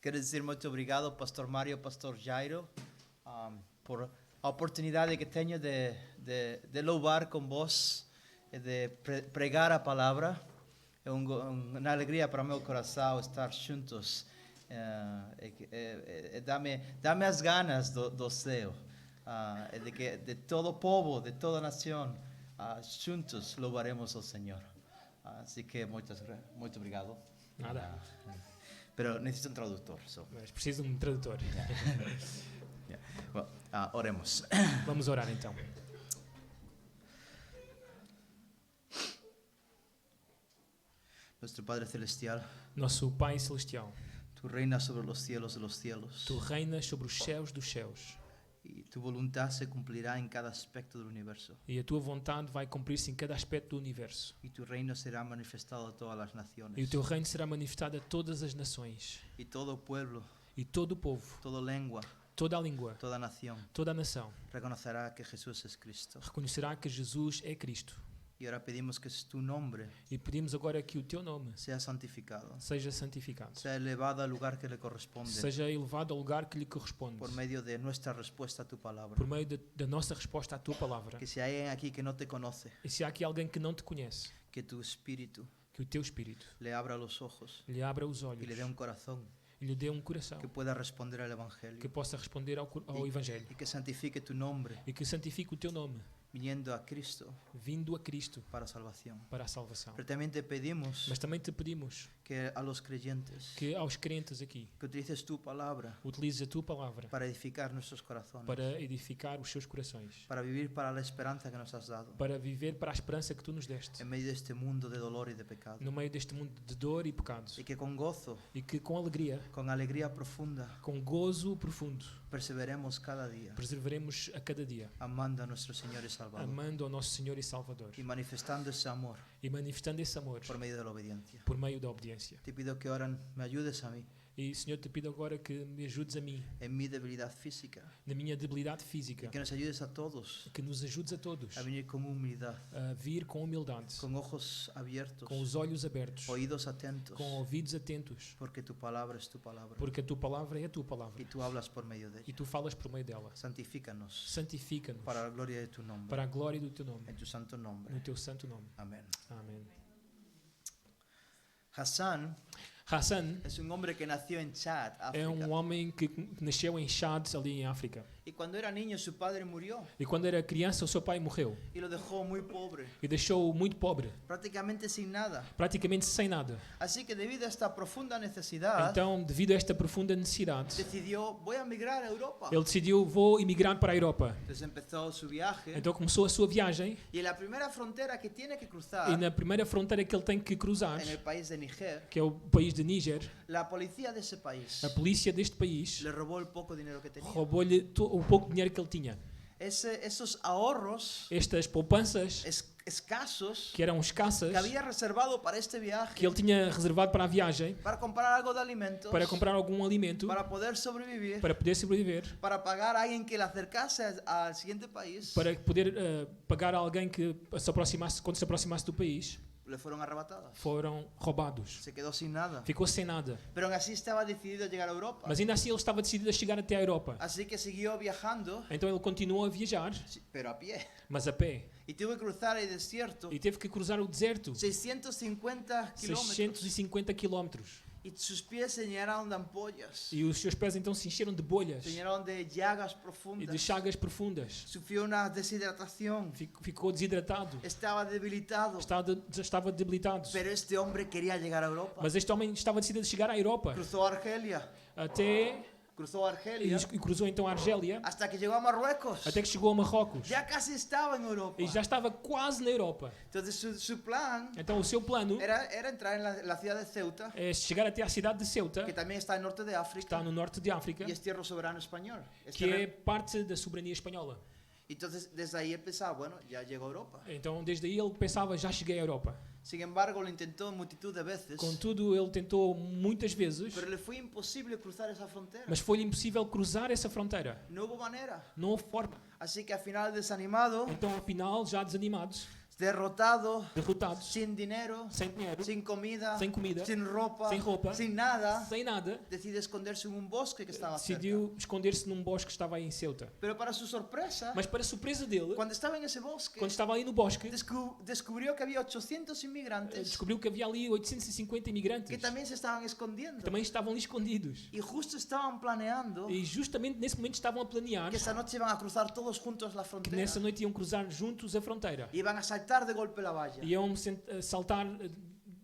Quero dizer muito obrigado ao Pastor Mário e ao Pastor Jairo por a oportunidade que tenho de louvar com vós e de pregar a palavra. É uma alegria para o meu coração estar juntos. Dá-me as ganas do céu, de todo o povo, de toda a nação, juntos louvaremos ao Senhor. Assim que muito obrigado. Nada. Pero necesito um tradutor. Mas preciso de um tradutor. Yeah. Well, oremos. Vamos orar então. Nuestro Padre Celestial, Nosso Pai Celestial, tú reinas sobre los cielos de los cielos. Tu reinas sobre os céus dos céus. Y tu voluntad se cumplirá en cada aspecto del universo. E a Tua vontade vai cumprir-se em cada aspecto do universo. Y tu reino será manifestado a todas las naciones. E o Teu reino será manifestado a todas as nações. Y todo pueblo, E todo o povo, toda lengua, toda a língua, toda nación toda a nação reconocerá que Jesús es Cristo. reconhecerá que Jesus é Cristo. Y ahora pedimos que tu nombre E pedimos agora que o Teu nome sea santificado, seja santificado, sea elevado al lugar que le corresponde seja elevado ao lugar que lhe corresponde, por medio de nuestra respuesta a tu palabra. por meio da nossa resposta à Tua palavra. Que si hay alguien aquí que no te conoce, E se há aqui alguém que não te conhece, que tu espíritu que o Teu Espírito le abra los ojos lhe abra os y olhos le dé un corazón e lhe dê um coração que pueda responder al que Evangelio possa responder ao Evangelho y que santifique tu nombre e que santifique o Teu nome, viniendo a Cristo vindo a Cristo para salvación. para a salvação. Pero también te pedimos Mas também te pedimos que a los creyentes que aos crentes aqui que utilices tu palabra utilizes a Tua palavra para edificar nuestros corazones, para edificar os seus corações, para vivir para la esperanza que nos has dado para viver para a esperança que Tu nos deste en medio de este mundo de dolor y de pecado. no meio deste mundo de dor e pecados, Y que con gozo, e que com alegria profunda, com gozo profundo, perseveremos cada día perseveremos a cada dia, amando a nuestro Señor y Salvador amando ao nosso Senhor e Salvador y manifestando ese amor e manifestando esse amor por medio de la obediencia. por meio da obediência. Te pido que ahora me ayudes a mí E, Senhor, te pido agora que me ajudes a mim, en mi debilidad física na minha debilidade y física, que nos ayudes a todos que nos ajudes a todos a venir con humildad, a vir com humildade, con ojos abiertos, com os olhos abertos, oídos atentos, com ouvidos atentos, porque tu palabra es tu palabra porque a Tua palavra é a Tua palavra y tú hablas por medio de e ella. Tu falas por meio dela. Santifícanos Santifica-nos para la gloria de tu nombre, para a glória do Teu nome, en tu santo nombre. no Teu santo nome. Amén. Amém. Hassan Hassan es un hombre que nació en Chad, é África. homem que nasceu em Chad, ali em África. Y cuando era niño su padre murió E quando era criança, o seu pai morreu y lo dejó muy pobre, e deixou-o muito pobre, prácticamente sin nada. praticamente sem nada. Así que debido a esta profunda necesidad, Então, devido a esta profunda necessidade, decidió, voy a migrar a Europa. ele decidiu, vou emigrar para a Europa. Entonces empezó su viaje Então começou a sua viagem y en la primera frontera que tiene que cruzar, e na primeira fronteira que ele tem que cruzar, en el país de Níger, que é o país de Níger, la policía de ese país a polícia deste país le robó el poco dinero que tenía. roubou-lhe o pouco dinheiro que ele tinha. Esos ahorros Estas poupanças, escasos que eram escassas, que había reservado para este que viaje, ele tinha reservado para a viagem, para comprar algo de alimentos, para comprar algum alimento, para poder sobrevivir, para poder sobreviver, para pagar a alguien que le acercase al siguiente país, para poder pagar a alguém que se aproximasse, quando se aproximasse do país, le fueron arrebatadas. foram roubados. Se quedó sin nada. Ficou sem nada. Pero aún así estaba decidido a llegar a Europa. Mas ainda assim ele estava decidido a chegar até a Europa. Así que siguió viajando, Então ele continuou a viajar, pero a pie. mas a pé. Y tuvo que cruzar el desierto, E teve que cruzar o deserto, 650 kilómetros. 650 quilómetros. Y sus pies se llenaron de ampollas, E os seus pés então se encheram de bolhas se llenaron de llagas e de profundas. chagas profundas. Sufrió una deshidratación, Ficou desidratado, estaba debilitado. estava debilitado. Pero este hombre quería llegar a Europa. Mas este homem estava decidido a chegar à Europa, Cruzó Argelia, cruzó Argelia, e cruzou então a Argélia, hasta que llegó a Marruecos. até que chegou a Marrocos. Ya casi estaba en Europa. E já estava quase na Europa. Entonces su plan Então o seu plano era entrar en la ciudad de Ceuta, é chegar até a cidade de Ceuta, que también está en norte de que está África no norte de África, y es tierra soberano español. que é parte da soberania espanhola. Entonces desde ahí pensaba, bueno, ya llego a Europa. Então desde aí ele pensava, já cheguei à Europa. Sin embargo, lo intentó multitud de veces, Contudo, ele tentou muitas vezes, pero le fue imposible cruzar esa frontera. mas foi-lhe impossível cruzar essa fronteira. No hubo manera. Não houve forma. Así que al final, desanimado, Então, ao final, já desanimados, derrotados, sin dinero, sem dinheiro, sin comida, sem comida, sin ropa, sem roupa, sin nada, sem nada, decide esconderse en un bosque que estaba cerca. decidiu esconder-se num bosque que estava aí em Ceuta. Pero para su sorpresa, Mas para surpresa dele, cuando estaba en ese bosque, quando estava ali no bosque, descubrió que había 800 inmigrantes descobriu que havia ali 850 imigrantes que también se estaban escondiendo. que também estavam ali escondidos. Y justo estaban planeando E justamente nesse momento estavam a planear que esa noche iban a cruzar todos juntos la que frontera. nessa noite iam cruzar juntos a fronteira. Iban a saltar de golpe la valla. Iam saltar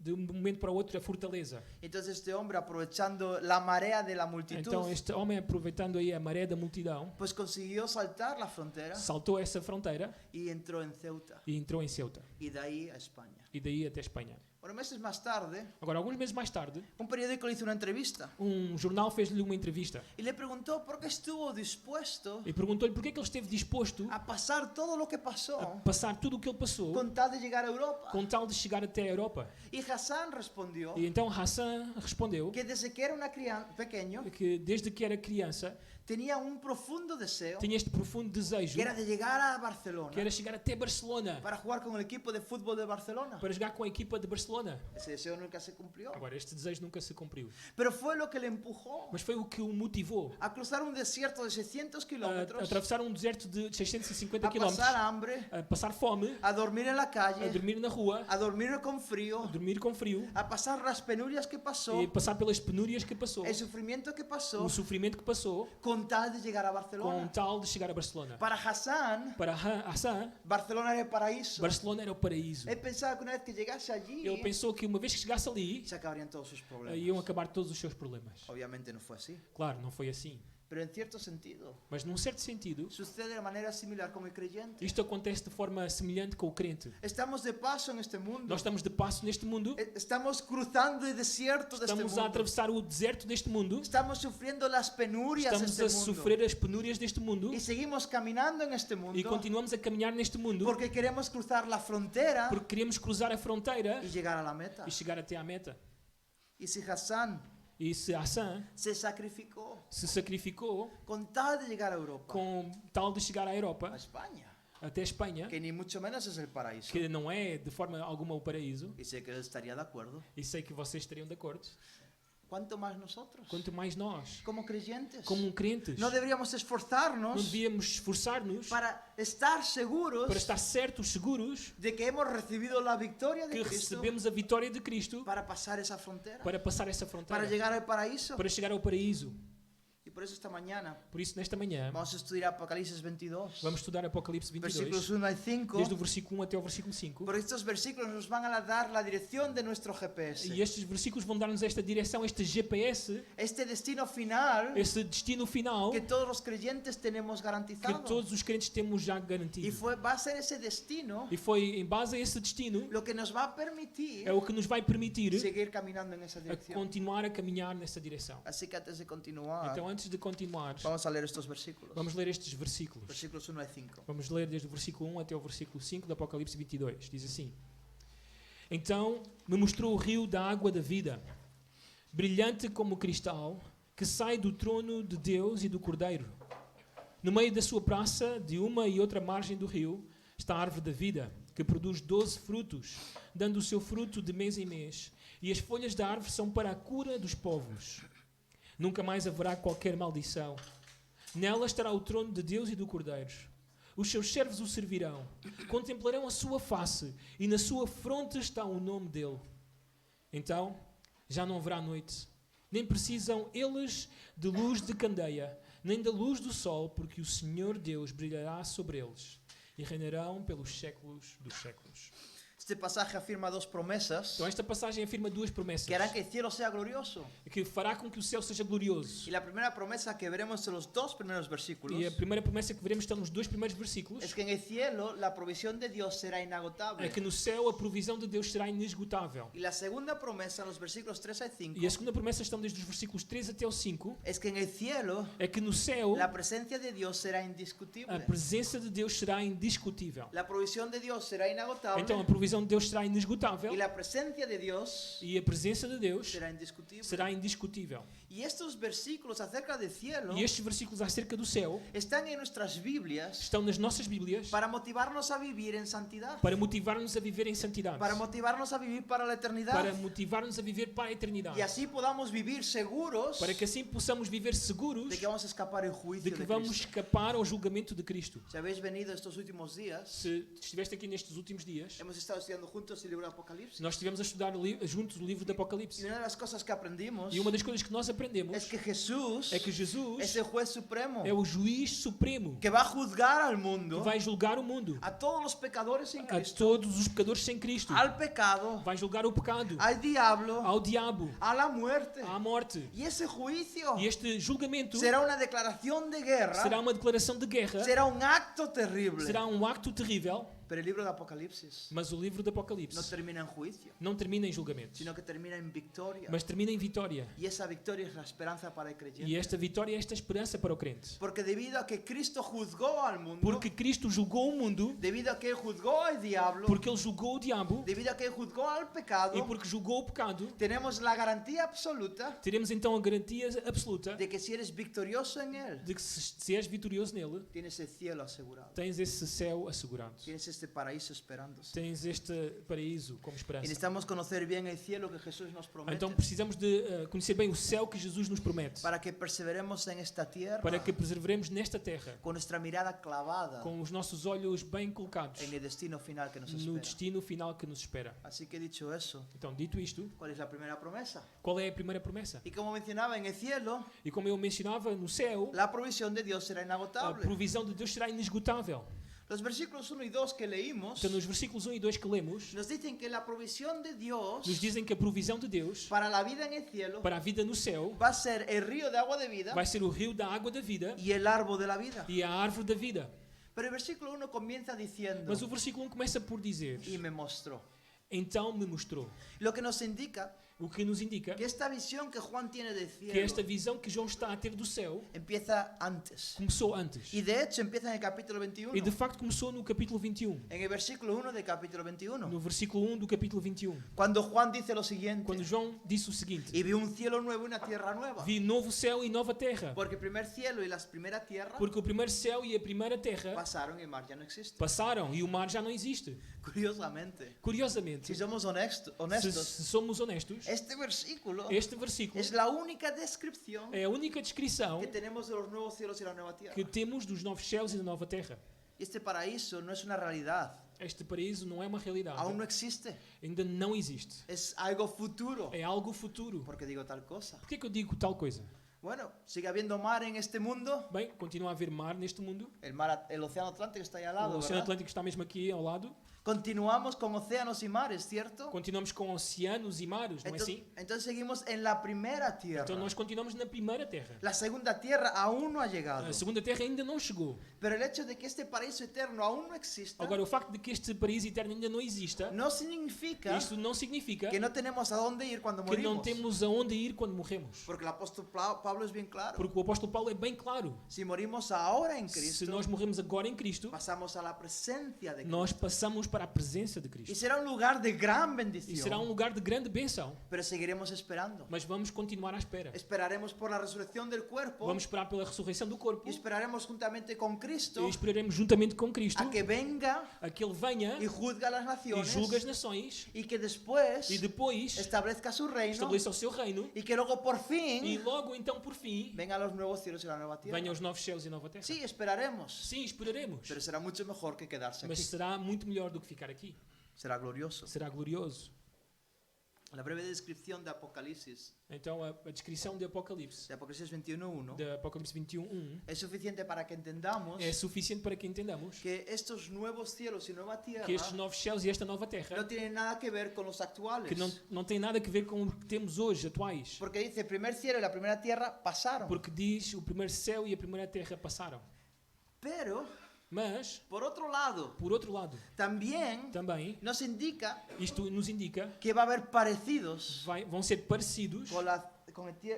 de um momento para o outro a fortaleza. Entonces este hombre, aprovechando la marea de la multitud, Então este homem, aproveitando aí a maré da multidão, pues consiguió saltar la frontera saltou essa fronteira y entró en Ceuta. e entrou em Ceuta. Y de ahí a España. E daí até Espanha. Bueno, meses más tarde, Agora, alguns meses mais tarde, un periódico le hizo una entrevista jornal fez-lhe uma entrevista y le preguntó por qué estuvo dispuesto e perguntou-lhe porque é que ele esteve disposto a pasar todo lo que a pasó passar tudo o que ele passou con tal de llegar a Europa. com tal de chegar até a Europa. Y Hassan respondió E então Hassan respondeu que desde que era pequeño que desde que era criança tenía un profundo deseo tinha este profundo desejo que era de llegar a Barcelona que era chegar até Barcelona para jugar con el equipo de fútbol de Barcelona. para jogar com a equipa de Barcelona. Ese deseo nunca se cumplió. Agora, este desejo nunca se cumpriu. Pero fue lo que le empujó Mas foi o que o motivou a cruzar un desierto de 600 a kilómetros, atravessar um deserto de 650 a km, pasar hambre, a passar fome, a dormir en la a calle, dormir na rua, a dormir con a frío, dormir com frio a pasar las penurias que pasó, e passar pelas penúrias que passou, el sufrimiento que pasó, o sofrimento que passou, con tal de llegar a com Barcelona. tal de chegar a Barcelona. Para Hassan, Para Hassan, Barcelona era el paraíso. Barcelona era o paraíso. Él pensaba que una vez que llegase allí, Ele pensou que uma vez que chegasse ali, se acabarían todos sus iam problemas. acabar todos os seus problemas. Obviamente no fue así, Claro, não foi assim. pero en cierto sentido Mas num certo sentido, sucede de manera similar como el creyente. isto acontece de forma semelhante com o crente. Estamos de paso en este mundo. Nós estamos de passo neste mundo, Estamos cruzando el desierto de este estamos a mundo. atravessar o deserto deste mundo, Estamos sufriendo las penurias de estamos este a mundo. sofrer as penúrias deste mundo Y seguimos caminando en este e mundo continuamos a caminhar neste mundo porque queremos cruzar la frontera porque queremos cruzar a fronteira y llegar a la meta. e chegar até à meta. Y si Hassan E se Hassan se sacrificó se sacrificou con tal de llegar a Europa, com tal de chegar à a Europa, España, até Espanha, que ni mucho menos es el paraíso, que não é de forma alguma o paraíso, y sé que él estaría de acuerdo, e sei que vocês estariam de acordo, ¿cuánto más nosotros? quanto mais nós, Como creyentes, como crentes, no deberíamos não esforzarnos devíamos esforçar-nos para estar seguros para estar certos, seguros, de que hemos recibido la victoria de que Cristo recebemos a vitória de Cristo para pasar esa frontera, para passar essa para fronteira, llegar al paraíso. para chegar ao paraíso. Y por eso esta mañana Por isso, nesta manhã, vamos a estudiar Apocalipsis 22, vamos estudar Apocalipse 22, versículos 1 al 5, desde o versículo 1 até o versículo 5. porque estos versículos nos van a dar la dirección de nuestro GPS, E estes versículos vão dar-nos esta direção, este GPS, este destino final esse destino final que todos los creyentes tenemos que garantizado. todos os crentes temos já Y garantido. va a ser ese destino E foi em base a esse destino lo que nos va a permitir é o que nos vai permitir seguir caminando en esa a dirección. continuar a caminhar nessa direção. Así que antes de continuar, Então, antes de continuar, vamos a leer estos versículos. vamos ler estes versículos. Versículos 1 al 5. Vamos ler desde o versículo 1 até o versículo 5 do Apocalipse 22. Diz assim: Então me mostrou o rio da água da vida, brilhante como cristal, que sai do trono de Deus e do Cordeiro. No meio da sua praça, de uma e outra margem do rio, está a árvore da vida, que produz 12 frutos, dando o seu fruto de mês em mês. E as folhas da árvore são para a cura dos povos. Nunca mais haverá qualquer maldição. Nela estará o trono de Deus e do Cordeiro. Os seus servos o servirão, contemplarão a sua face, e na sua fronte está o nome dele. Então, já não haverá noite, nem precisam eles de luz de candeia, nem da luz do sol, porque o Senhor Deus brilhará sobre eles, e reinarão pelos séculos dos séculos. Este pasaje afirma dos promesas Então esta passagem afirma duas promessas, que harán que el cielo sea glorioso. que fará com que o céu seja glorioso. Y la primera promesa que veremos en los dos primeros versículos E a primeira promessa que veremos está nos dois primeiros versículos, es que en el cielo la provisión de Dios será inagotable. é que no céu a provisão de Deus será inesgotável. Y la segunda promesa en los versículos 3 al 5 E a segunda promessa estão desde os versículos 3 até o 5, es que en el cielo é que no céu la presencia de Dios será a indiscutible. presença de Deus será indiscutível. La provisión de Dios será inagotable Então a provisão de Deus será inesgotável y la presencia de Dios e a presença de Deus será indiscutible. será indiscutível. Y estos versículos acerca del cielo E estes versículos acerca do céu están en nuestras Biblias estão nas nossas Bíblias para motivarnos a vivir en santidad, para motivar-nos a viver em santidade, para motivarnos a vivir para la eternidad. para motivar-nos a viver para a eternidade, Y así podamos vivir seguros para que assim possamos viver seguros de que vamos a escapar el juicio de de que vamos Cristo. escapar ao julgamento de Cristo. Si habéis venido estos últimos días, Se estiveste aqui nestes últimos dias, hemos estado estudiando juntos el libro de Apocalipsis. nós estivemos a estudar juntos o livro do Y Apocalipse. una de las cosas que aprendimos E uma das coisas que nós aprendemos es que Jesús é que Jesus es el juez supremo é o juiz supremo que va a juzgar al que mundo, vai julgar o mundo, a todos los pecadores en a Cristo, todos os pecadores sem Cristo. al pecado, Vai julgar o pecado, al diablo, ao diabo, a la muerte. à morte. Y ese juicio E este julgamento será una declaración de guerra, será uma declaração de guerra, será un acto terrible. será um acto terrível, Pero el libro de Apocalipsis mas o livro do no Apocalipse termina en juicio, não termina em julgamento, sino que termina en victoria. mas termina em vitória. Y esa victoria es la esperanza para el E creyente. esta vitória é esta esperança para o crente. Porque debido a que Cristo juzgó al mundo, Porque Cristo julgou o mundo, debido a que Él juzgó al diablo, porque Ele julgou o diabo debido a que Él juzgó al pecado, e porque julgou o pecado, tenemos la garantía absoluta teremos então a garantia absoluta de que si eres victorioso en Él, de que se és vitorioso nele, tienes el cielo asegurado. tens esse céu assegurado. Tienes este paraíso esperándose. Tens este paraíso como Y esperança. necesitamos conocer bien el cielo que Jesús nos promete Então precisamos de conhecer bem o céu que Jesus nos promete, para que perseveremos en esta tierra para que preservemos nesta terra, con nuestra mirada clavada com os nossos olhos bem colocados en el destino final que nos no espera. destino final que nos espera. Así que dicho eso, Então, dito isto, ¿cuál es la primera promesa? qual é a primeira promessa? Y como mencionaba en el cielo, E como eu mencionava, no céu, la provisión de Dios será a inagotable. provisão de Deus será inesgotável. Los versículos 1 y 2 que leímos Então, nos versículos 1 e 2 que lemos, nos dicen que la provisión de Dios nos dizem que a provisão de Deus para la vida en el cielo para a vida no céu va a ser el río de agua de vida vai ser o rio da água da vida y el árbol de la vida. e a árvore da vida. Pero el versículo 1 comienza diciendo, Mas o versículo 1 começa por dizer: y me mostró. Então me mostrou. Lo que nos indica O que nos indica que esta visión que Juan tiene del que esta cielo visão que João está a ter do céu empieza antes. começou antes. Y de hecho empieza en el capítulo 21. E de facto começou no capítulo 21. En el versículo 1 del capítulo 21. No versículo 1 do capítulo 21. Cuando Juan dice lo siguiente. Quando João disse o seguinte: Y vi un cielo nuevo y una tierra nueva. Vi novo céu e nova terra. Porque el primer cielo y la primera tierra Porque o primeiro céu e a primeira terra pasaron y el mar ya no existe. passaram e o mar já não existe. Curiosamente, Curiosamente, si somos se honestos, somos honestos, este versículo este versículo es la única descripción é a única descrição que tenemos de los nuevos cielos y la nueva tierra. que temos dos novos céus e da nova terra. Y este paraíso no es una realidad, Este paraíso não é uma realidade. aún no existe, Ainda não existe. es algo futuro. É algo futuro. ¿Por qué digo tal cosa? Por que é que eu digo tal coisa? Bueno, sigue habiendo mar en este mundo, Bem, continua a haver mar neste mundo. el océano Atlántico está ahí al O lado, Oceano ¿verdad? Atlântico está mesmo aqui ao lado. Continuamos con océanos y mares, ¿cierto? Continuamos com oceanos e mares, não é assim? Entonces seguimos en la primera tierra. Então nós continuamos na primeira terra. La segunda tierra aún no ha llegado. A segunda terra ainda não chegou. Pero el hecho de que este paraíso eterno aún no exista Agora, o facto de que este paraíso eterno ainda não exista, no significa isto não significa que no tenemos a dónde ir cuando que não morimos. temos aonde ir quando morremos. Porque el apóstol Pablo es bien claro. Porque o apóstolo Paulo é bem claro. Si morimos ahora en Se Cristo, nós morremos agora em Cristo, pasamos a la presencia de Cristo. nós passamos para a presença de Y Cristo. será un lugar de gran E será bendición. lugar de grande bênção. Pero seguiremos esperando. Mas vamos continuar à espera. Esperaremos por la resurrección del cuerpo. Vamos esperar pela ressurreição do corpo Y esperaremos juntamente con Cristo e esperaremos juntamente com Cristo a que venga a que Ele venha y juzgue a las e naciones. julgue as nações Y que después e depois establezca su reino. estabeleça o seu reino Y que luego por e fin logo então por fim vengan los nuevos cielos y la nueva tierra. venham os novos céus e nova terra. Sí, esperaremos. Sim, esperaremos. Pero será mucho mejor que quedarse Mas aquí. será muito melhor do que ficar aqui. Será glorioso. Será glorioso. La breve descripción de Apocalipsis, Então a descrição de Apocalipse, de Apocalipsis 21:1, de Apocalipse 21:1, es suficiente para que entendamos é suficiente para que entendamos que estos nuevos cielos y nueva tierra que estes novos céus e esta nova no terra tienen nada que ver con los actuales. que não tem nada a ver com o que temos hoje, atuais. Porque dice, el primer cielo y la primera tierra pasaron. Porque diz o primeiro céu e a primeira terra passaram. Pero, Mas, por otro lado, por outro lado, también também nos indica isto nos indica que va a haber parecidos vão ser parecidos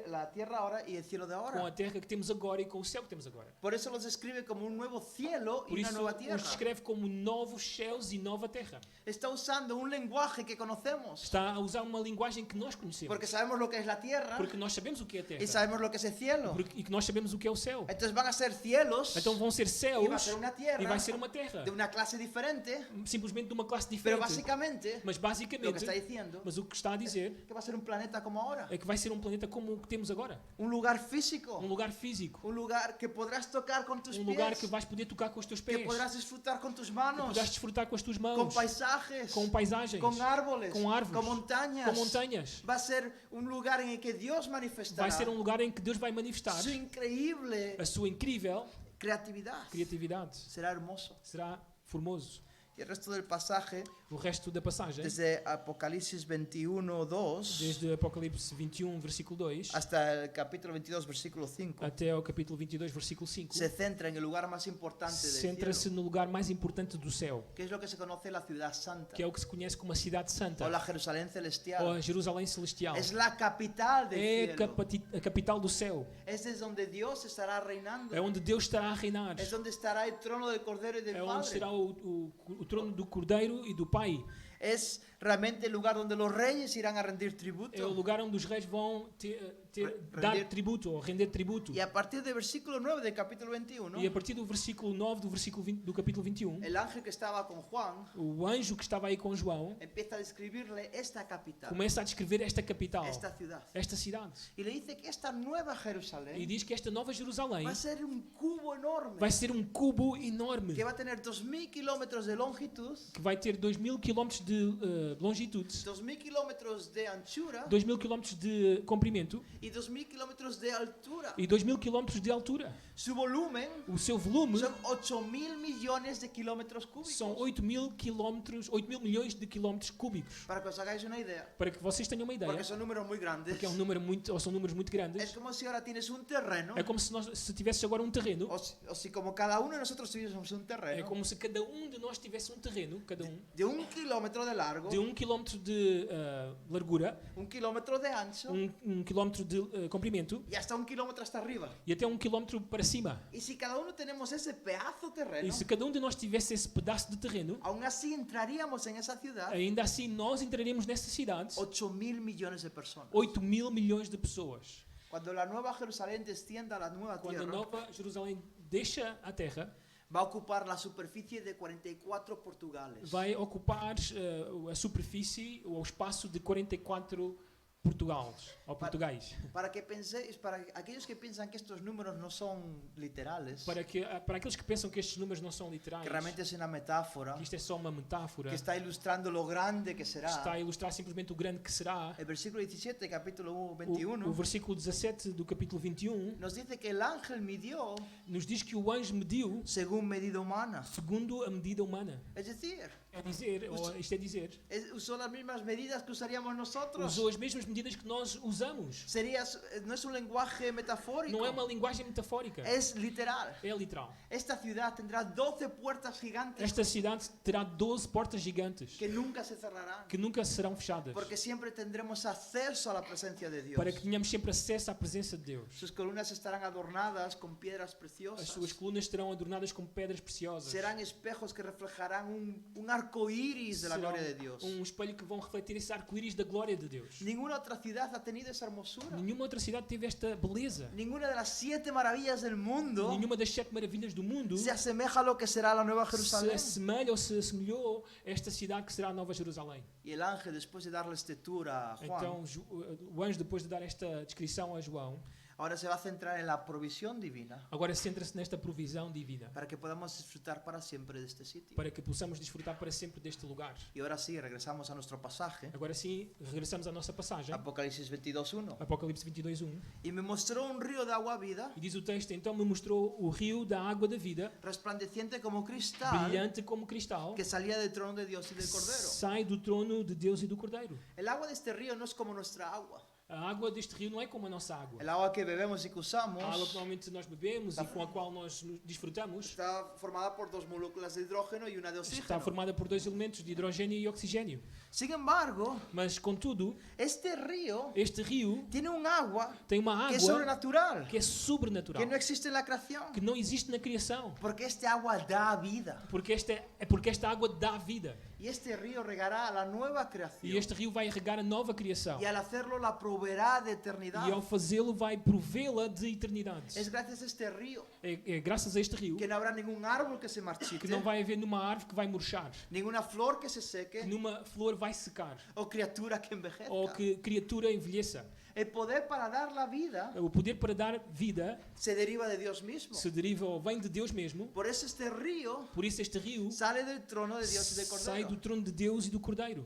la tierra ahora y el cielo de com a ahora. terra que temos agora e com o céu que temos agora. Por eso los describe como un nuevo cielo Por y una isso, nueva os tierra. descreve como novos céus e nova terra. Está usando un lenguaje que conocemos, Está a usar uma linguagem que nós conhecemos. porque sabemos lo que es la tierra Porque nós sabemos o que é a y terra. sabemos lo que es el cielo. E que nós sabemos o que é o céu. Entonces van a ser cielos Então vão ser y céus va a ser una e tierra vai ser uma terra. de una clase diferente, Simplesmente de uma classe pero diferente. básicamente Mas lo que basicamente, está diciendo mas o que está a dizer que va a ser un planeta como ahora, é que vai ser um planeta como o que temos agora. un lugar físico, Um lugar físico. un lugar que podrás tocar con tus Um lugar que pies, vais poder tocar com os teus que pés. podrás disfrutar con tus Que manos, poderás desfrutar com as tuas con mãos. paisajes, Com paisagens. con árboles, com árvores, con montañas. Com montanhas. Va a ser un lugar en el que Dios manifestará Vai ser um lugar em que Deus vai manifestar su increíble a sua incrível creatividad. criatividade. Será hermoso. Será formoso. Y el resto del pasaje, O resto da passagem, desde Apocalipsis 21, 2, desde Apocalipse 21, versículo 2, hasta el capítulo 22, versículo 5, até ao capítulo 22, versículo 5, se centra en el lugar más importante del centra-se cielo, no lugar mais importante do céu, que es lo que se conoce la ciudad santa, que é o que se conhece como a cidade santa, o la Jerusalén ou celestial. a Jerusalém celestial. Es la capital del É cielo. a capital do céu. Es desde donde Dios estará reinando. É onde Deus estará a reinar. Es donde estará el trono del Cordero y del É onde Padre. estará o trono do Cordeiro e do Pai. Es realmente el lugar donde los reyes irán a rendir É o tributo. lugar onde os reis vão dar Render- tributo, ou render tributo. Y a partir del versículo 9 del capítulo 21, E a partir do versículo 9 do versículo 20, do capítulo 21, el ángel que estaba con Juan o anjo que estava aí com João empieza a describirle esta capital, começa a descrever esta capital, esta ciudad. esta cidade. Y le dice que esta nueva E Jerusalén diz que esta nova Jerusalém va a ser un cubo enorme vai ser um cubo enorme, que va a tener 2000 kilómetros de longitud, que vai ter 2000 km de longitude, 2000 kilómetros de anchura 2000 km de comprimento y 2000 kilómetros de altura. e 2000 km de altura. Su volumen O seu volume son 8.000 millones de kilómetros cúbicos. são 8.000 milhões de quilómetros cúbicos. Para que os hagáis una idea, Para que vocês tenham uma ideia, porque son números muy grandes. porque é um número muito, ou são números muito Es grandes, como si ahora tienes un terreno, é como se tivesses agora um terreno, o si como cada uno de nosotros tuviésemos un é terreno como se cada um de nós tivesse um terreno, cada um, de 1 kilómetro de largo, de 1 km de largura, 1 kilómetro de ancho 1 km de comprimento y hasta 1 kilómetro hasta arriba. e até 1 km para cima. Y si cada uno tenemos ese pedazo de E terreno, se cada um de nós tivesse esse pedaço de terreno, aún así entraríamos en esa ciudad ainda assim nós entraremos nessa cidade 8.000 millones de personas. 8.000 milhões de pessoas. Cuando la nueva Jerusalén descienda a la nueva Quando a tierra, Nova Jerusalém deixa a terra, va a ocupar la superficie de 44 Portugales. vai ocupar a superfície ou o espaço de 44 Portugais. Para que penséis, para aquellos que piensan que estos números no son literales, Para aqueles que pensam que estes números não são literais, que realmente es una metáfora, que isto é só uma metáfora, que está ilustrando lo grande que está será. a ilustrar simplesmente o grande que será, El versículo 17, capítulo o 21, versículo 17 do capítulo 21 nos dice que el ángel midió nos diz que o anjo mediu según medida humana. segundo a medida humana. Es decir, Isto é dizer, usó las mismas medidas que usaríamos nosotros. usou as mesmas medidas que nós usamos. No es un lenguaje metafórico, Não é uma linguagem metafórica, es literal. é literal. Esta ciudad tendrá 12 puertas gigantes Esta cidade terá 12 portas gigantes que nunca se cerrarán, que nunca serão fechadas, porque siempre tendremos acceso a la presencia de Dios. para que tenhamos sempre acesso à presença de Deus. Sus columnas estarán adornadas con piedras As preciosas. suas colunas estarão adornadas com pedras preciosas. Serán espejos que reflejarán un arco iris de la Serão gloria de Dios. espelho que vão refletir esse arco-íris da glória de Deus. Ninguna otra ciudad ha tenido esa hermosura. Nenhuma outra cidade teve esta beleza. Ninguna de las 7 maravillas del mundo Nenhuma das 7 maravilhas do mundo se asemeja a lo que será la nueva se Jerusalén. assemelha ou se assemelhou a esta cidade que será a Nova Jerusalém. Y el ángel, después de darle estatura a Juan, Então o anjo, depois de dar esta descrição a João, ahora se va a centrar en la provisión divina agora centra-se nesta provisão divina, para que podamos disfrutar para siempre de este sitio. para que possamos desfrutar para sempre deste lugar. Y ahora sí, regresamos a nuestro pasaje, Agora sim, regressamos à nossa passagem, Apocalipsis 22:1. Apocalipse 22:1, Y me mostró un río de agua vida, e diz o texto: então me mostrou o rio da água da vida, resplandeciente como cristal, brilhante como cristal, que salía del trono de Dios y del Cordero. sai do trono de Deus e do Cordeiro. El agua de este río no es como nuestra agua. A água deste rio não é como a nossa água. El agua que bebemos y que A usamos água que normalmente nós bebemos e com a qual nós desfrutamos está formada por dos moléculas de hidrógeno y una de está oxígeno. formada por dois elementos de hidrogênio e oxigênio. Sin embargo, Mas, contudo, este río este rio tiene un agua tem uma que es água sobrenatural, que é sobrenatural, que no existe en la creación, que não existe na criação. porque este agua da vida. Porque esta água dá vida. Y este río regará a la nueva E creación. este rio vai regar a nova criação. Y al hacerlo la proveerá de E eternidad. ao fazê-lo vai provê-la de eternidade. Es gracias a este río É graças a este rio que no habrá ningún árbol que se que marchite, não vai haver nenhuma árvore que vai murchar, ninguna flor que se que seque nenhuma flor vai secar, o criatura que ou envejezca. que criatura envelheça. El poder para dar la vida O poder para dar vida se deriva de Dios mismo. se deriva ou vem de Deus mesmo. Por eso este río Por isso este rio sale del trono de Dios y del sai do Cordero. trono de Deus e do Cordeiro.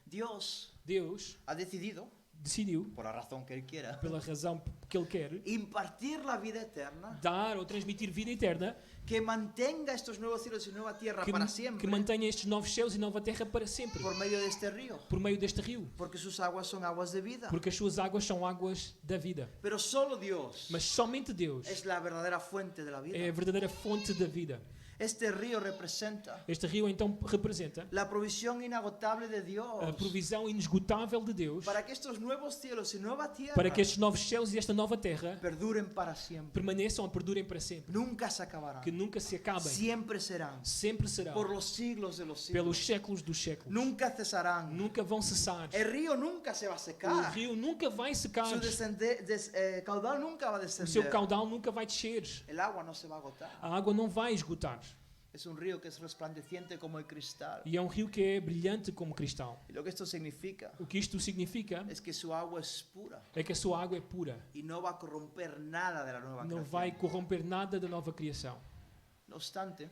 Dios Deus ha decidido, decidiu, por la razón que Él quiera, pela razão que Ele quer, impartir la vida eterna, dar ou transmitir vida eterna, que mantenga estos nuevos cielos y nueva tierra para que siempre mantenha estes novos céus e nova terra para sempre, por medio de este río, por meio deste rio. porque sus aguas son aguas de vida. Porque as suas águas são águas da vida. Pero solo Dios Mas somente Deus es la verdadera fuente de la vida. é a verdadeira fonte da vida. Este río representa Este rio então representa la provisión inagotable de Dios a provisão inesgotável de Deus para que estos nuevos cielos y nueva tierra para que estes novos céus e esta nova terra perduren para siempre. permaneçam ou perdurem para sempre. Nunca se acabarán. Que nunca se acabem. Siempre serán. Sempre serão. Por los siglos de los Pelos siglos. séculos dos séculos. Nunca cesarán. Nunca vão cessar. El río nunca se va a O secar. rio nunca vai secar. Su caudal nunca va a O seu descender. caudal nunca vai descer. El agua no se va a agotar. A água não vai esgotar. Es un río que es resplandeciente como el cristal. E é um rio que é brilhante como cristal. Y lo que esto significa O que isto significa es que su agua es pura é que a sua água é pura. y no va a corromper nada de la nueva Não vai creación. corromper nada da nova criação. No obstante,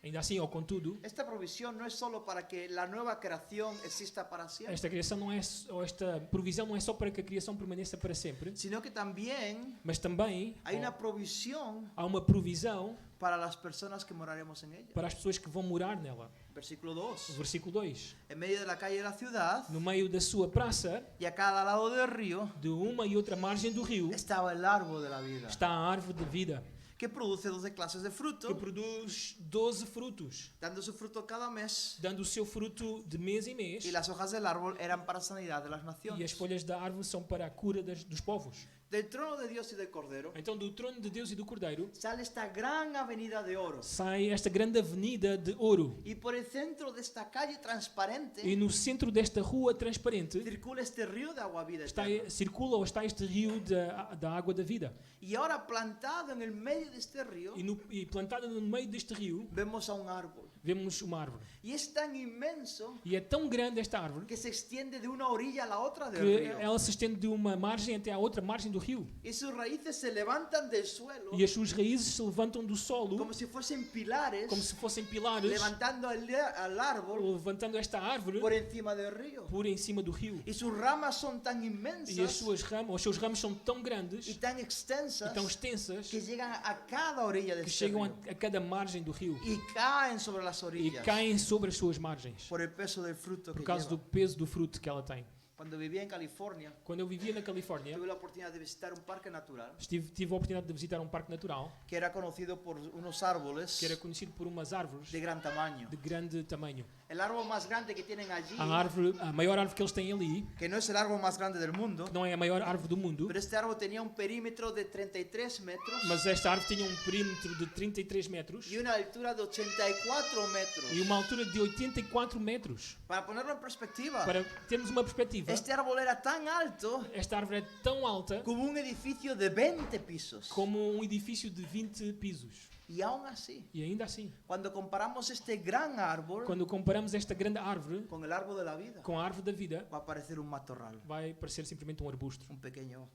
Ainda assim, ou contudo, esta provisión no es solo para que la nueva creación exista para siempre, esta criação não é, ou esta provisão não é só para que a criação permaneça para sempre, sino que también mas também hay una provisión há uma provisão para las personas que moraremos en ella. para as pessoas que vão morar nela. Versículo O 2. versículo 2. En medio de la calle de la ciudad No meio da sua praça, y a cada lado del río de uma e outra margem do rio, estaba el árbol de la vida, está a árvore da vida, que produce 12 clases de que fruto, produz 12 frutos, dando su fruto cada mes, dando o seu fruto de mês em mês, y las hojas del árbol eran para sanidad de las e as naciones. folhas da árvore são para a cura dos povos. Del trono de Dios y del Cordero Então, do trono de Deus e do Cordeiro, sale esta gran avenida de oro, sai esta grande avenida de ouro. y por el centro de esta calle transparente E no centro desta rua transparente circula este río de agua vida está, eterna. circula ou está este rio da água da vida. Y ahora plantado en el medio de este río E plantada no meio deste rio, vemos a un árbol. vemos uma árvore. Y es tan inmenso E é tão grande esta árvore que se extiende de una orilla a la otra del que río. ela se estende de uma margem até a outra margem do rio. Y sus raíces se levantan del suelo E as suas raízes se levantam do solo como si fuesen pilares, como se fossem pilares, levantando al árbol levantando esta árvore por encima del río. por em cima do rio. Y sus ramas son tan E as inmensas suas ramas, os seus ramos são tão grandes y tan e extensas tão extensas que llegan a cada orilla de que este chegam río a cada margem do rio y caen sobre las e orillas caem sobre as suas margens por el peso del fruto por que causa do lleva. peso do fruto que ela tem. Cuando vivía en California, Quando eu vivia na Califórnia, tuve la oportunidad de visitar un parque natural tive a oportunidade de visitar um parque natural que era conocido por unos árboles que era conhecido por umas árvores de gran tamaño. de grande tamanho. El árbol más grande que tienen allí, A maior árvore que eles têm ali, que no es el árbol más grande del mundo, que não é a maior árvore do mundo, pero este árbol tenía un perímetro de 33 metros mas esta árvore tinha um perímetro de 33 metros y una altura de 84 metros. e uma altura de 84 metros. Para ponerlo en perspectiva, Para termos uma perspectiva, este árbol era tan alto esta árvore é tão alta como un edificio de 20 pisos. como um edifício de 20 pisos. Y aún así, E ainda assim, cuando comparamos este gran árbol quando comparamos esta grande árvore con el árbol de la vida, com a árvore da vida, va a parecer un matorral, vai parecer simplesmente um arbusto, un pequeño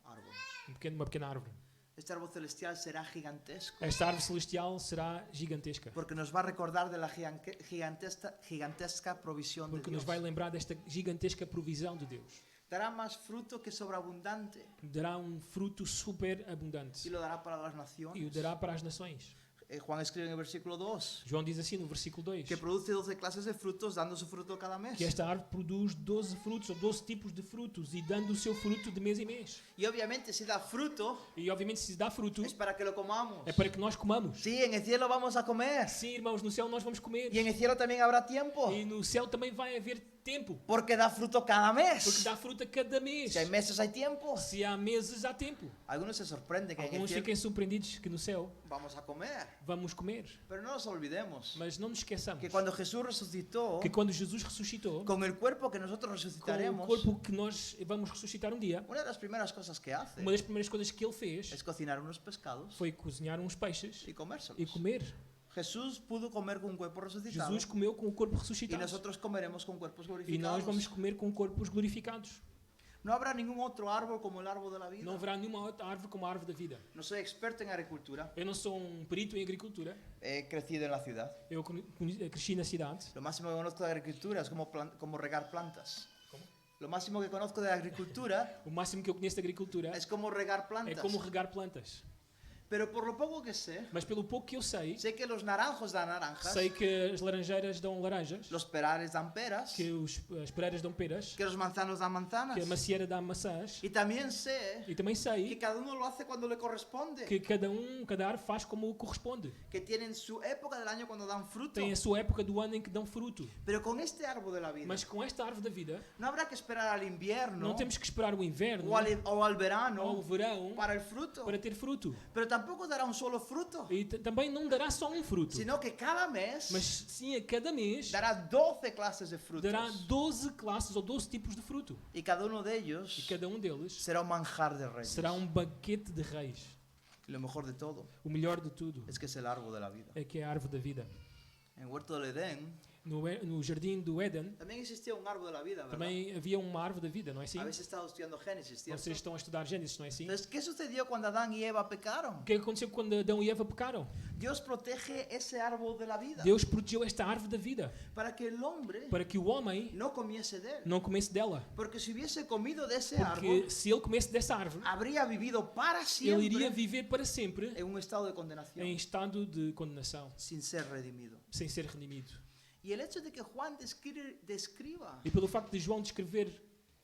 árbol. uma pequena árvore. Este árbol celestial será gigantesco Esta árvore celestial será gigantesca, porque nos va a recordar de la gigantesca provisión de porque nos Dios. vai lembrar desta gigantesca provisão de Deus. Dará más fruto que sobreabundante Dará um fruto super abundante y lo dará para las e o naciones. dará para as nações. Juan escribe en el versículo 2 João diz assim no versículo 2, que produce 12 clases de frutos, dando su fruto cada mes. que esta árvore produz 12 frutos, ou 12 tipos de frutos, e dando o seu fruto de mês em mês. Y obviamente si da fruto E obviamente se dá fruto, es para que lo comamos. é para que nós comamos. Sí, en el cielo vamos a comer. Sim, irmãos, no céu nós vamos comer. Y en el cielo también habrá tiempo. E no céu também vai haver tempo, Porque da fruto cada porque mes. dá fruta cada mês. Si hay meses, hay tiempo. Se há meses, há tempo. Algunos se sorprenden que en el Alguns cielo fiquem surpreendidos que no céu vamos a comer. vamos comer. Pero no nos olvidemos Mas não nos esqueçamos que cuando Jesús resucitó, que quando Jesus ressuscitou, con el cuerpo que nosotros com o resucitaremos, corpo que nós vamos ressuscitar um dia, una de las primeras cosas que hace uma das primeiras coisas que ele fez es cocinar unos pescados foi cozinhar uns peixes y comérselos. e comer. Jesús pudo comer con un cuerpo resucitado Jesus comeu com o corpo y ressuscitado. nosotros comeremos con cuerpos E nós glorificados. vamos comer com corpos glorificados. No habrá ningún otro árbol como el árbol de la vida. Não haverá nenhuma outra árvore como a árvore da vida. No soy experto en agricultura, Eu não sou um perito em agricultura. he crecido en la ciudad. Eu cresci na cidade. Lo máximo que conozco de agricultura es como regar plantas. ¿Cómo? Lo máximo que conozco de agricultura O máximo que eu conheço de agricultura es como regar é plantas. como regar plantas. Pero por lo poco que Mas pelo pouco que eu sei, sé que los naranjos dan naranjas, sei que as laranjeiras dão laranjas, los perales dan peras, que as pereiras dão peras, que los manzanos dan manzanas. que a macieira dá maçãs. Y también sé E também que sei cada uno lo hace cuando le corresponde, que cada árvore faz como corresponde. que tienen su época del año cuando dan fruto. Tem a sua época do ano em que dão fruto. Pero con este árbol de la vida Mas com esta árvore da vida, no habrá que esperar al invierno não temos que esperar o inverno o al ou verano o verão para el fruto. para ter fruto. Pero tampoco dará un solo fruto, E também não dará só um fruto, sino que cada mes mas sim a cada mês dará 12 clases de frutos. dará 12 classes ou 12 tipos de fruto. Y cada uno de E ellos cada um deles será un manjar de reyes. será um banquete de reis. Y lo mejor de todo O melhor de tudo es que es el árbol de la vida. é que é a árvore da vida. En Huerto del Edén No jardim do Éden también existía un árbol de la vida, ¿verdad? também havia uma árvore da vida, não é assim? Habéis estado estudiando Génesis, ¿cierto? Vocês estão a estudar Gênesis, não é assim? Entonces, ¿qué sucedió cuando Adán y Eva pecaron? O que aconteceu quando Adão e Eva pecaram? Dios protege ese árbol de la vida Deus protegeu esta árvore da vida para que el hombre para que o homem no comiese de él. não comesse dela. Porque si hubiese comido de ese árbol, Porque se ele comesse dessa árvore, habría vivido para ele iria siempre viver para sempre en un estado de condenación, em estado de condenação, sin ser redimido. sem ser redimido. Y el hecho de que Juan describa E pelo facto de João descrever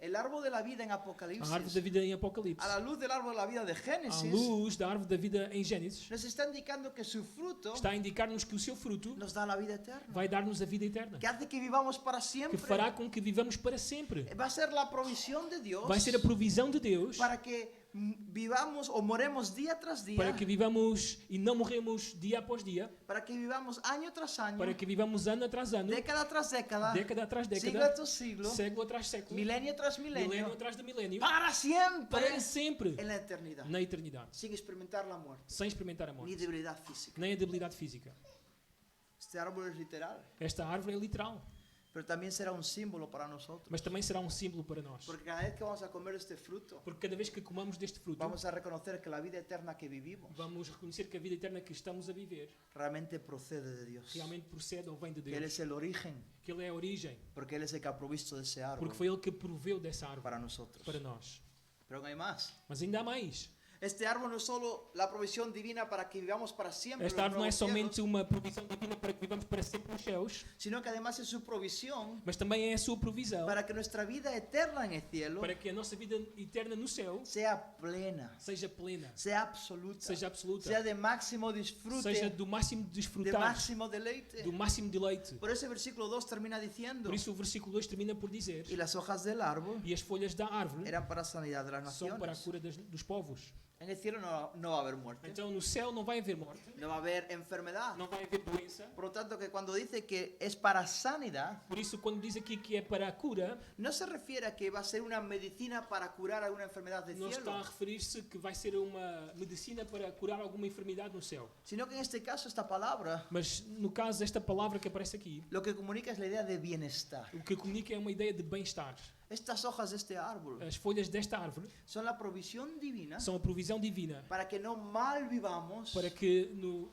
el árbol de la vida en a árvore da Apocalipsis, vida em Apocalipse, a la luz del árbol de la vida de à Génesis, luz da árvore da vida em Gênesis, nos está indicando que su fruto está a indicar-nos que o seu fruto nos da la vida eterna, vai dar-nos a vida eterna, que hace que vivamos para que siempre. fará com que vivamos para sempre. Va a ser la provisión de Dios Vai ser a provisão de Deus para que vivamos o moremos día tras día, para que vivamos e não morremos dia após dia, para que vivamos año tras año, para que vivamos ano atrás ano, década tras década, década atrás siglo década, tras siglo, século atrás século, milenio tras milénio milenio, atrás de milénio, para siempre para sempre en la eternidad, na eternidade, sin experimentar la muerte, sem experimentar a ni morte, debilidad física. nem a debilidade física. Este árbol es literal, Esta árvore é literal, pero también será un símbolo para nosotros, mas também será um símbolo para nós. porque cada vez que vamos a comer este fruto, Porque cada vez que comamos deste fruto, vamos a reconocer que la vida eterna que vivimos vamos reconhecer que a vida eterna que estamos a viver realmente procede de Dios, realmente procede ou vem de que Él Deus, es el origen, que Ele é a origem, porque Él es el que ha provisto de ese árbol porque foi Ele que proveu dessa árvore para nosotros. para nós. Pero no hay más. Mas ainda há mais. Este árbol no es solo la provisión divina para que vivamos para siempre, Esta en los árvore não é nuevos cielos, somente uma provisão divina para que vivamos para sempre nos céus, sino que además es su provisión mas também é a sua provisão para que nuestra vida eterna en el cielo para que a nossa vida eterna no céu sea plena, seja plena, sea absoluta, seja absoluta, sea de máximo disfrute, seja do máximo de desfrutar, máximo deleite. do máximo deleite. Por eso el versículo 2 termina diciendo, Por isso o versículo 2 termina por dizer: y las hojas del árbol e as folhas da árvore eran para sanidad de las são para a naciones. cura dos povos. En el cielo no va a haber muerte, Então no céu não vai haver morte, no va a haber enfermedad. não vai haver doença. Por lo tanto, que cuando dice que es para sanidad, Por isso quando diz aqui que é para a cura, no se refiere a que va a ser una medicina para curar alguna enfermedad del não está cielo, a referir-se que vai ser uma medicina para curar alguma enfermidade no céu. sino que en este caso esta palabra Mas no caso esta palavra que aparece aqui, lo que comunica es la idea de bienestar. o que comunica é uma ideia de bem-estar. Estas hojas de este árbol As folhas desta árvore son la provisión divina são a provisão divina para que no mal vivamos para que no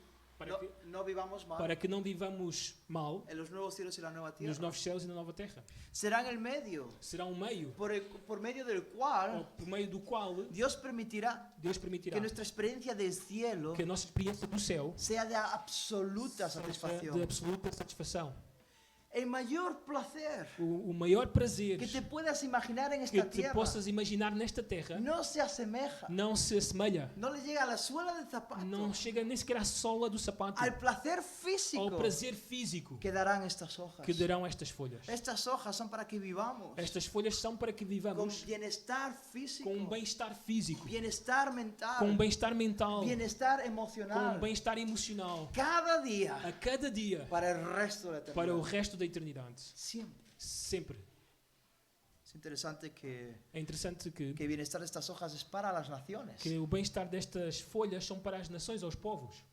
no vivamos mal para que não vivamos mal en los nuevos cielos y la nueva nos tierra. novos céus e na nova terra. Será en el medio Será um meio por medio del cual por meio do qual Deus permitirá Deus permitirá que nuestra experiencia del cielo que a nossa experiência do céu sea de absoluta seja de satisfacción. absoluta satisfação. El mayor placer O maior prazer que te puedas imaginar en que esta te tierra possas imaginar nesta terra no se asemeja, não se assemelha, no le llega a la suela del zapato não chega nem sequer à sola do sapato, al placer ao físico prazer físico que darán estas hojas. que darão estas folhas. Estas hojas son para que vivamos Estas folhas são para que con vivamos bienestar físico, com um bem-estar físico, bienestar mental, com um bem-estar mental, bienestar com um emocional, bem-estar emocional, cada día a cada dia, para el resto de la para o eternidad. resto da eternidade. Siempre. Sempre. Es interesante que É interessante que el bienestar de estas hojas es para las naciones. o bem-estar destas folhas são para as nações, aos povos.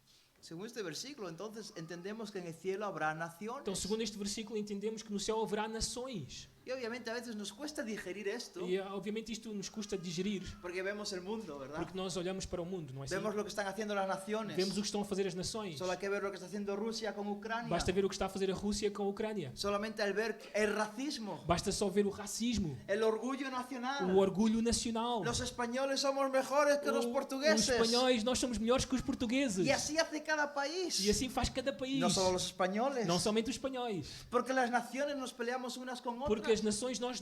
Según este versículo, entonces entendemos que en el cielo habrá naciones. Então, segundo este versículo, entendemos que no céu haverá nações. Y obviamente a veces nos cuesta digerir esto E, obviamente, isto nos custa digerir, porque vemos el mundo, ¿verdad? porque nós olhamos para o mundo, não é assim? Vemos lo que están haciendo las naciones. Vemos o que estão a fazer as nações. Solo hay que ver lo que está haciendo Rusia con Ucrania. Basta ver o que está a fazer a Rússia com a Ucrânia. Solamente al ver el racismo, Basta só ver o racismo, el orgullo nacional. o orgulho nacional. Los españoles somos mejores que los Os portugueses. espanhóis, nós somos melhores que os portugueses. Y así hace cada país. E assim faz cada país. No solo los españoles. Não somente os espanhóis. Porque las naciones nos peleamos unas con Porque otras. as nações nós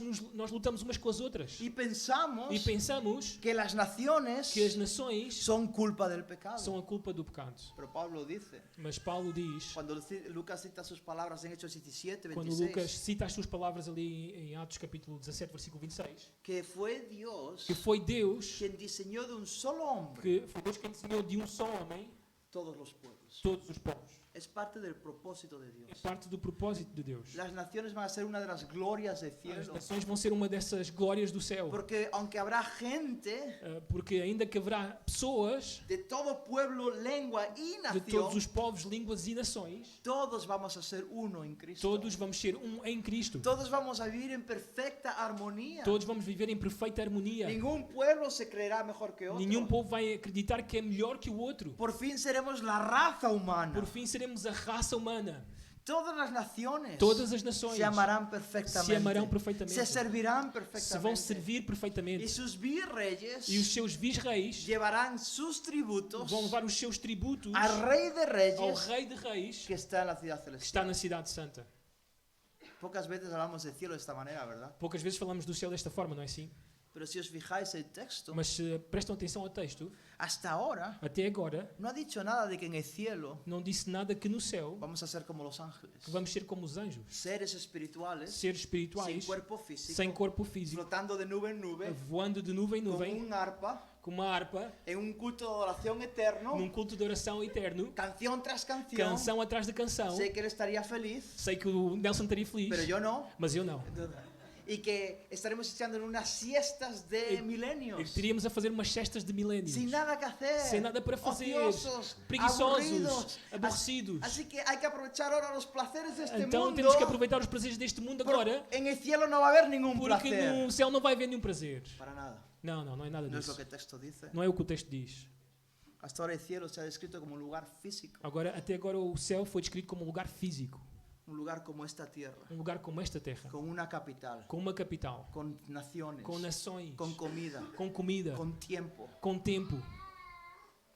lutamos umas com as outras. Y pensamos E pensamos que las naciones que as nações son culpa del pecado. são a culpa do pecado. Pero Pablo dice, Mas Paulo diz, cuando Lucas cita sus palabras en Hechos 17, quando 26, Lucas cita as suas palavras ali em Atos capítulo 17, versículo 26, que fue Dios que foi Deus quien diseñó de un solo hombre que foi Deus quem ensinou de um só homem todos los pueblos. todos os povos. Es parte del propósito de É Dios. parte do propósito de Deus. Las naciones van a ser una de las glorias del As cielo. nações vão ser uma dessas glórias do céu. Porque aunque habrá gente Porque ainda que haverá pessoas de todo pueblo, lengua y de todos nación, os povos, línguas e nações, todos vamos a ser uno en Cristo. todos vamos ser um em Cristo. Todos vamos a vivir en perfecta armonía. Todos vamos viver em perfeita harmonia. Ningún pueblo se creerá mejor que otro. Nenhum povo vai acreditar que é melhor que o outro. Por fin seremos la raza humana. Por fim seremos a raça humana. Todas las naciones Todas as nações se amarán perfectamente. se amarão perfeitamente. Se servirán se vão perfectamente. servir Y perfeitamente. sus virreyes E os seus vice-reis llevarán sus tributos vão levar os seus tributos al Rey de ao Reyes Rei de Reis que está en la ciudad que está celestial. na Cidade Santa. Pocas veces hablamos del cielo de esta manera, ¿verdad? Poucas vezes falamos do céu desta forma, não é assim? Pero si os fijáis el texto, Mas se prestam atenção ao texto, hasta ahora até agora no ha dicho nada de que en el cielo não disse nada que no céu vamos a ser como los ángeles. que vamos ser como os anjos, Seres espirituales, seres sin espirituais, cuerpo físico, sem corpo físico, flotando de nube en nube, voando de nuvem em con nuvem, un arpa, com uma harpa, en un culto de adoración eterno, num culto de oração eterno, canción tras canción. canção atrás de canção. Sé que él estaría feliz, Sei que o Nelson estaria feliz, pero yo no. mas eu não. Y que estaremos echando en unas siestas de E milenios, teríamos a fazer umas cestas de milénios, sin nada que hacer, sem nada para fazer, ociosos, preguiçosos, aburridos. aborrecidos. Así que hay que aprovechar ahora los placeres de este Então mundo. temos que aproveitar os prazeres deste mundo agora, En el cielo no va a haber ningún porque placer. no céu não vai haver nenhum prazer. Para nada. Não é nada No es lo disso. que el texto dice. Não é o que o texto diz. Hasta ahora el cielo se ha descrito como un lugar físico, Até agora o céu foi descrito como um lugar físico, un lugar como esta tierra, um lugar como esta terra, con una capital, com uma capital, con naciones, com nações, con comida, com comida, con tiempo. com tempo.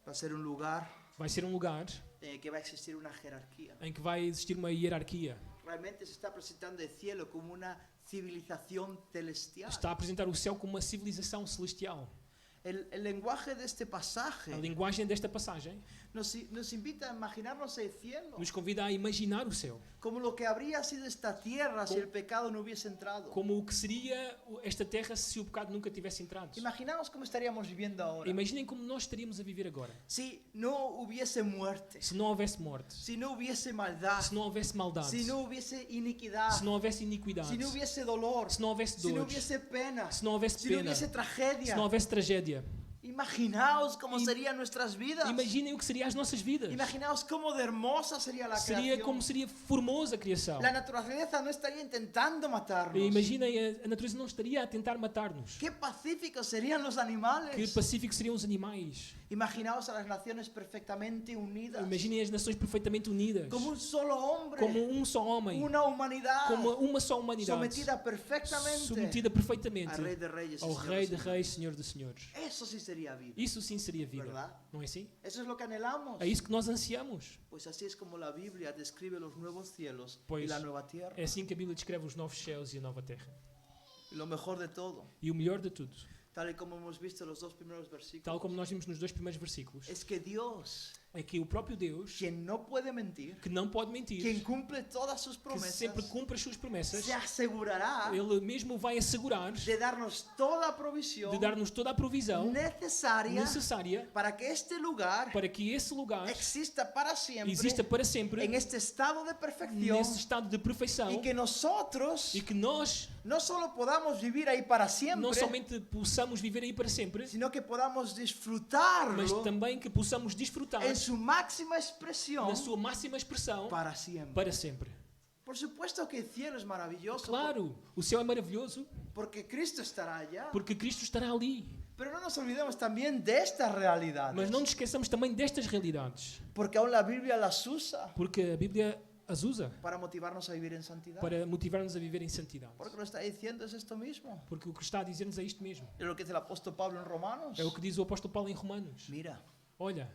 Va a ser un lugar Vai ser um lugar en el que va a existir una jerarquía. em que vai existir uma hierarquia. Realmente se está presentando el cielo como una civilización celestial. Está a apresentar o céu como uma civilização celestial. El lenguaje de este pasaje A linguagem desta passagem nos invita a imaginarnos el cielo nos convida a imaginar o céu como lo que habría sido esta tierra si el pecado no hubiese entrado. como o que seria esta terra se o pecado nunca tivesse entrado. Imaginaos cómo estaríamos viviendo ahora. Imaginem como nós estaríamos a viver agora. Si no hubiese muerte, Se não houvesse morte, si no hubiese maldad, se não houvesse maldade, si no hubiese iniquidad, se não houvesse iniquidade, si no hubiese dolor, se não houvesse si no dor, hubiese pena, se não houvesse si no pena, hubiese se tragedia. não houvesse tragédia. Imaginaos cómo serían nuestras vidas. Imaginem o que seria as nossas vidas. Imaginaos cómo de hermosa sería la Seria como creación. seria formosa a criação. La naturaleza no estaría intentando matarnos. Imaginem, a natureza não estaria a tentar matar-nos. Qué pacíficos serían los Que animales. pacíficos seriam os animais. Imaginaos a las naciones perfectamente unidas. Imaginem as nações perfeitamente unidas. Como un solo hombre. Como um só homem. Una humanidad. Como uma só humanidade. Sometida perfectamente Submetida perfeitamente al Rey de Reyes. y ao Señor Rei de de Señores. Reis, Senhor de Senhores. Eso sí sería vida. Isso sim seria vida. Verdade? Não é assim? Eso es lo que anhelamos. É isso que nós ansiamos. Pues así es como la Biblia describe los nuevos cielos y Pois la nueva tierra. é assim que a Bíblia descreve os novos céus e a nova terra. Y lo mejor de todo, E o melhor de tudo, tal y como hemos visto en los dos primeros versículos, tal como nós vimos nos dois primeiros versículos, es que Dios, é que o próprio Deus, quien no puede mentir, que não pode mentir, quien cumple todas sus que promesas, sempre cumpre as suas promessas, se asegurará Ele mesmo vai assegurar de darnos toda a provisión de dar-nos toda a provisão necesaria necessária para que este lugar para que esse lugar exista para siempre exista para sempre en este estado de perfección nesse estado de perfeição y que nosotros e que nós no solo podamos vivir ahí para não siempre, somente possamos viver aí para sempre, sino que podamos mas disfrutarlo também que possamos desfrutar en su máxima expresión na sua máxima expressão para siempre. para sempre. Por supuesto que el cielo es maravilloso Claro, o céu é maravilhoso porque Cristo estará allá. porque Cristo estará ali. Pero no nos olvidemos también de estas realidades. Mas não nos esqueçamos também destas realidades, Porque aún la Biblia las usa porque a Bíblia as usa para motivarnos a vivir en santidad. para motivar-nos a viver em santidade. Porque lo está diciendo es esto mismo. Porque o que está a dizer-nos é isto mesmo. Es lo que dice el apóstol Pablo en Romanos. É o que diz o apóstolo Paulo em Romanos. Mira, Olha,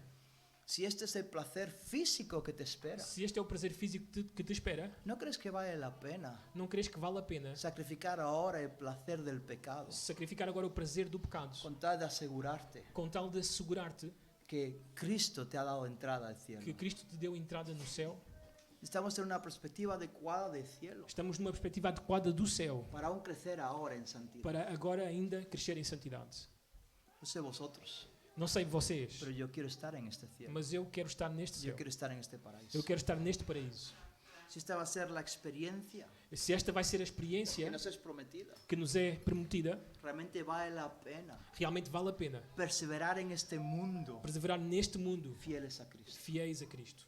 si este es el placer físico que te espera, se este é o prazer físico que te espera, ¿no crees que vale la pena não crees que vale a pena sacrificar ahora el placer del pecado sacrificar agora o prazer do pecado con tal de asegurarte com tal de assegurar-te que Cristo te ha dado entrada al cielo? que Cristo te deu entrada no céu? Estamos en una perspectiva adecuada del cielo Estamos numa perspectiva adequada do céu para aún crecer ahora en santidad. para agora ainda crescer em santidade. No sé vosotros, Não sei vocês, pero yo quiero estar en este cielo. mas eu quero estar neste Yo céu. quiero estar en este paraíso. Eu quero estar neste paraíso. Si esta va a ser la experiencia Se esta vai ser a que experiência nos es prometida, que nos é prometida, realmente vale la pena realmente vale a pena perseverar en este mundo perseverar neste mundo fieles a Cristo. fiéis a Cristo.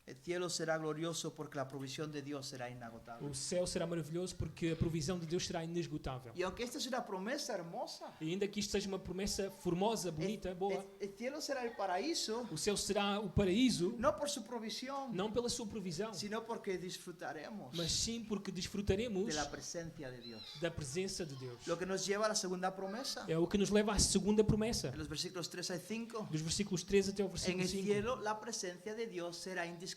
El cielo será glorioso porque la provisión de Dios será inagotable. O céu será maravilhoso porque a provisão de Deus será inesgotável. Y aunque esta es una promesa hermosa, E ainda que isto seja uma promessa formosa, bonita, boa, el cielo será el paraíso o céu será o paraíso no por su provisión, não pela sua provisão, sino porque disfrutaremos mas sim porque desfrutaremos de la presencia de Dios. da presença de Deus. Lo que nos lleva a la segunda promesa. É o que nos leva à segunda promessa, En los versículos 3 al 5, dos versículos 3 até o en versículo el 5. cielo la presencia de Dios será indiscutible.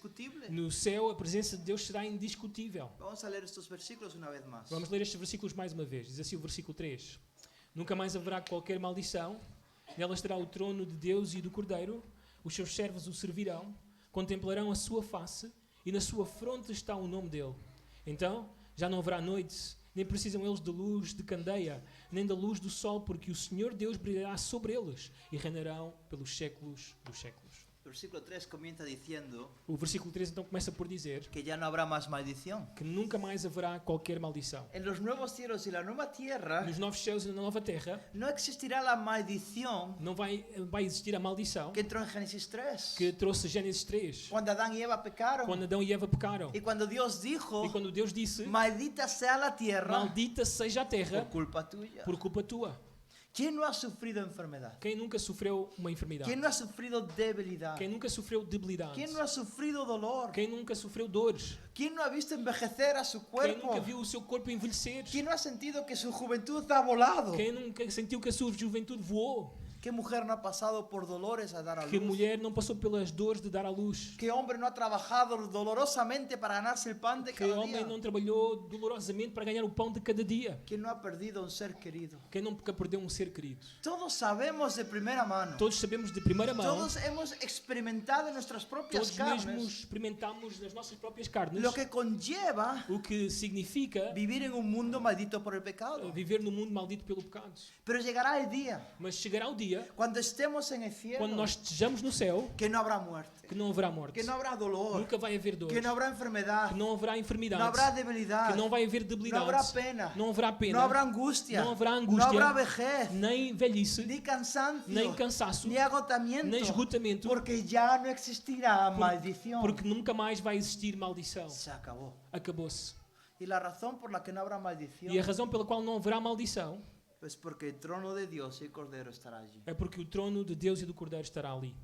No céu, a presença de Deus será indiscutível. Vamos a leer estos versículos una vez más. Vamos ler estes versículos mais uma vez. Diz assim o versículo 3. Nunca mais haverá qualquer maldição. Nela estará o trono de Deus e do Cordeiro. Os seus servos o servirão. Contemplarão a sua face. E na sua fronte está o nome dele. Então, já não haverá noite. Nem precisam eles de luz de candeia. Nem da luz do sol. Porque o Senhor Deus brilhará sobre eles. E reinarão pelos séculos dos séculos. El versículo 3 comienza diciendo O versículo 3 então começa por dizer que ya no habrá más maldición. que nunca mais haverá qualquer maldição. En los nuevos cielos y la nueva tierra Nos novos céus e na nova terra no existirá la maldición não vai existir a maldição que entró en Génesis 3, que trouxe Gênesis 3, cuando Adán y Eva pecaron quando Adão e Eva pecaram. y cuando Dios dijo, E quando Deus disse, maldita sea la tierra maldita seja a terra por culpa tuya. por culpa tua. ¿Quién no ha sufrido enfermedad? Quem nunca sofreu uma enfermidade? ¿Quién no ha sufrido debilidad? Quem nunca sofreu debilidade? ¿Quién no ha sufrido dolor? Quem nunca sofreu dores? ¿Quién no ha visto envejecer a su Quem cuerpo? nunca viu o seu corpo envelhecer? ¿Quién no ha sentido que su juventud ha volado? Quem nunca sentiu que a sua juventude voou? ¿Qué mujer no ha pasado por dolores a dar a Que luz? mulher não passou pelas dores de dar à luz? ¿Qué hombre no ha trabajado dolorosamente para ganarse el pan de Que cada homem día? não trabalhou dolorosamente para ganhar o pão de cada dia? ¿Quién no ha perdido un ser querido? Quem nunca perdeu um ser querido? Todos sabemos de primera mano. Todos sabemos de primeira mão, Todos hemos experimentado en nuestras propias todos mesmos carnes experimentamos nas nossas próprias carnes lo que conlleva o que significa vivir en un mundo maldito por el pecado. viver no mundo maldito pelo pecado. Pero llegará el día Mas chegará o dia, cuando estemos en el quando cielo, nós estejamos no céu, que no habrá muerte, que não haverá morte, que no habrá dolor, nunca vai haver dor, que no habrá enfermedad, que não haverá no enfermidade, habrá debilidad, que não vai haver no habrá debilidade, pena, não haverá pena, no habrá angustia, não haverá no angústia, habrá vejez, nem velhice, ni cansancio, nem cansaço, ni agotamiento, nem esgotamento, porque ya no existirá maldición. porque nunca mais vai existir maldição. Se acabó. Acabou-se. Y la razón por la que no habrá maldición E a razão pela qual não haverá maldição es porque el trono de Dios y el Cordero estará allí. é porque o trono de Deus e do Cordeiro estará ali.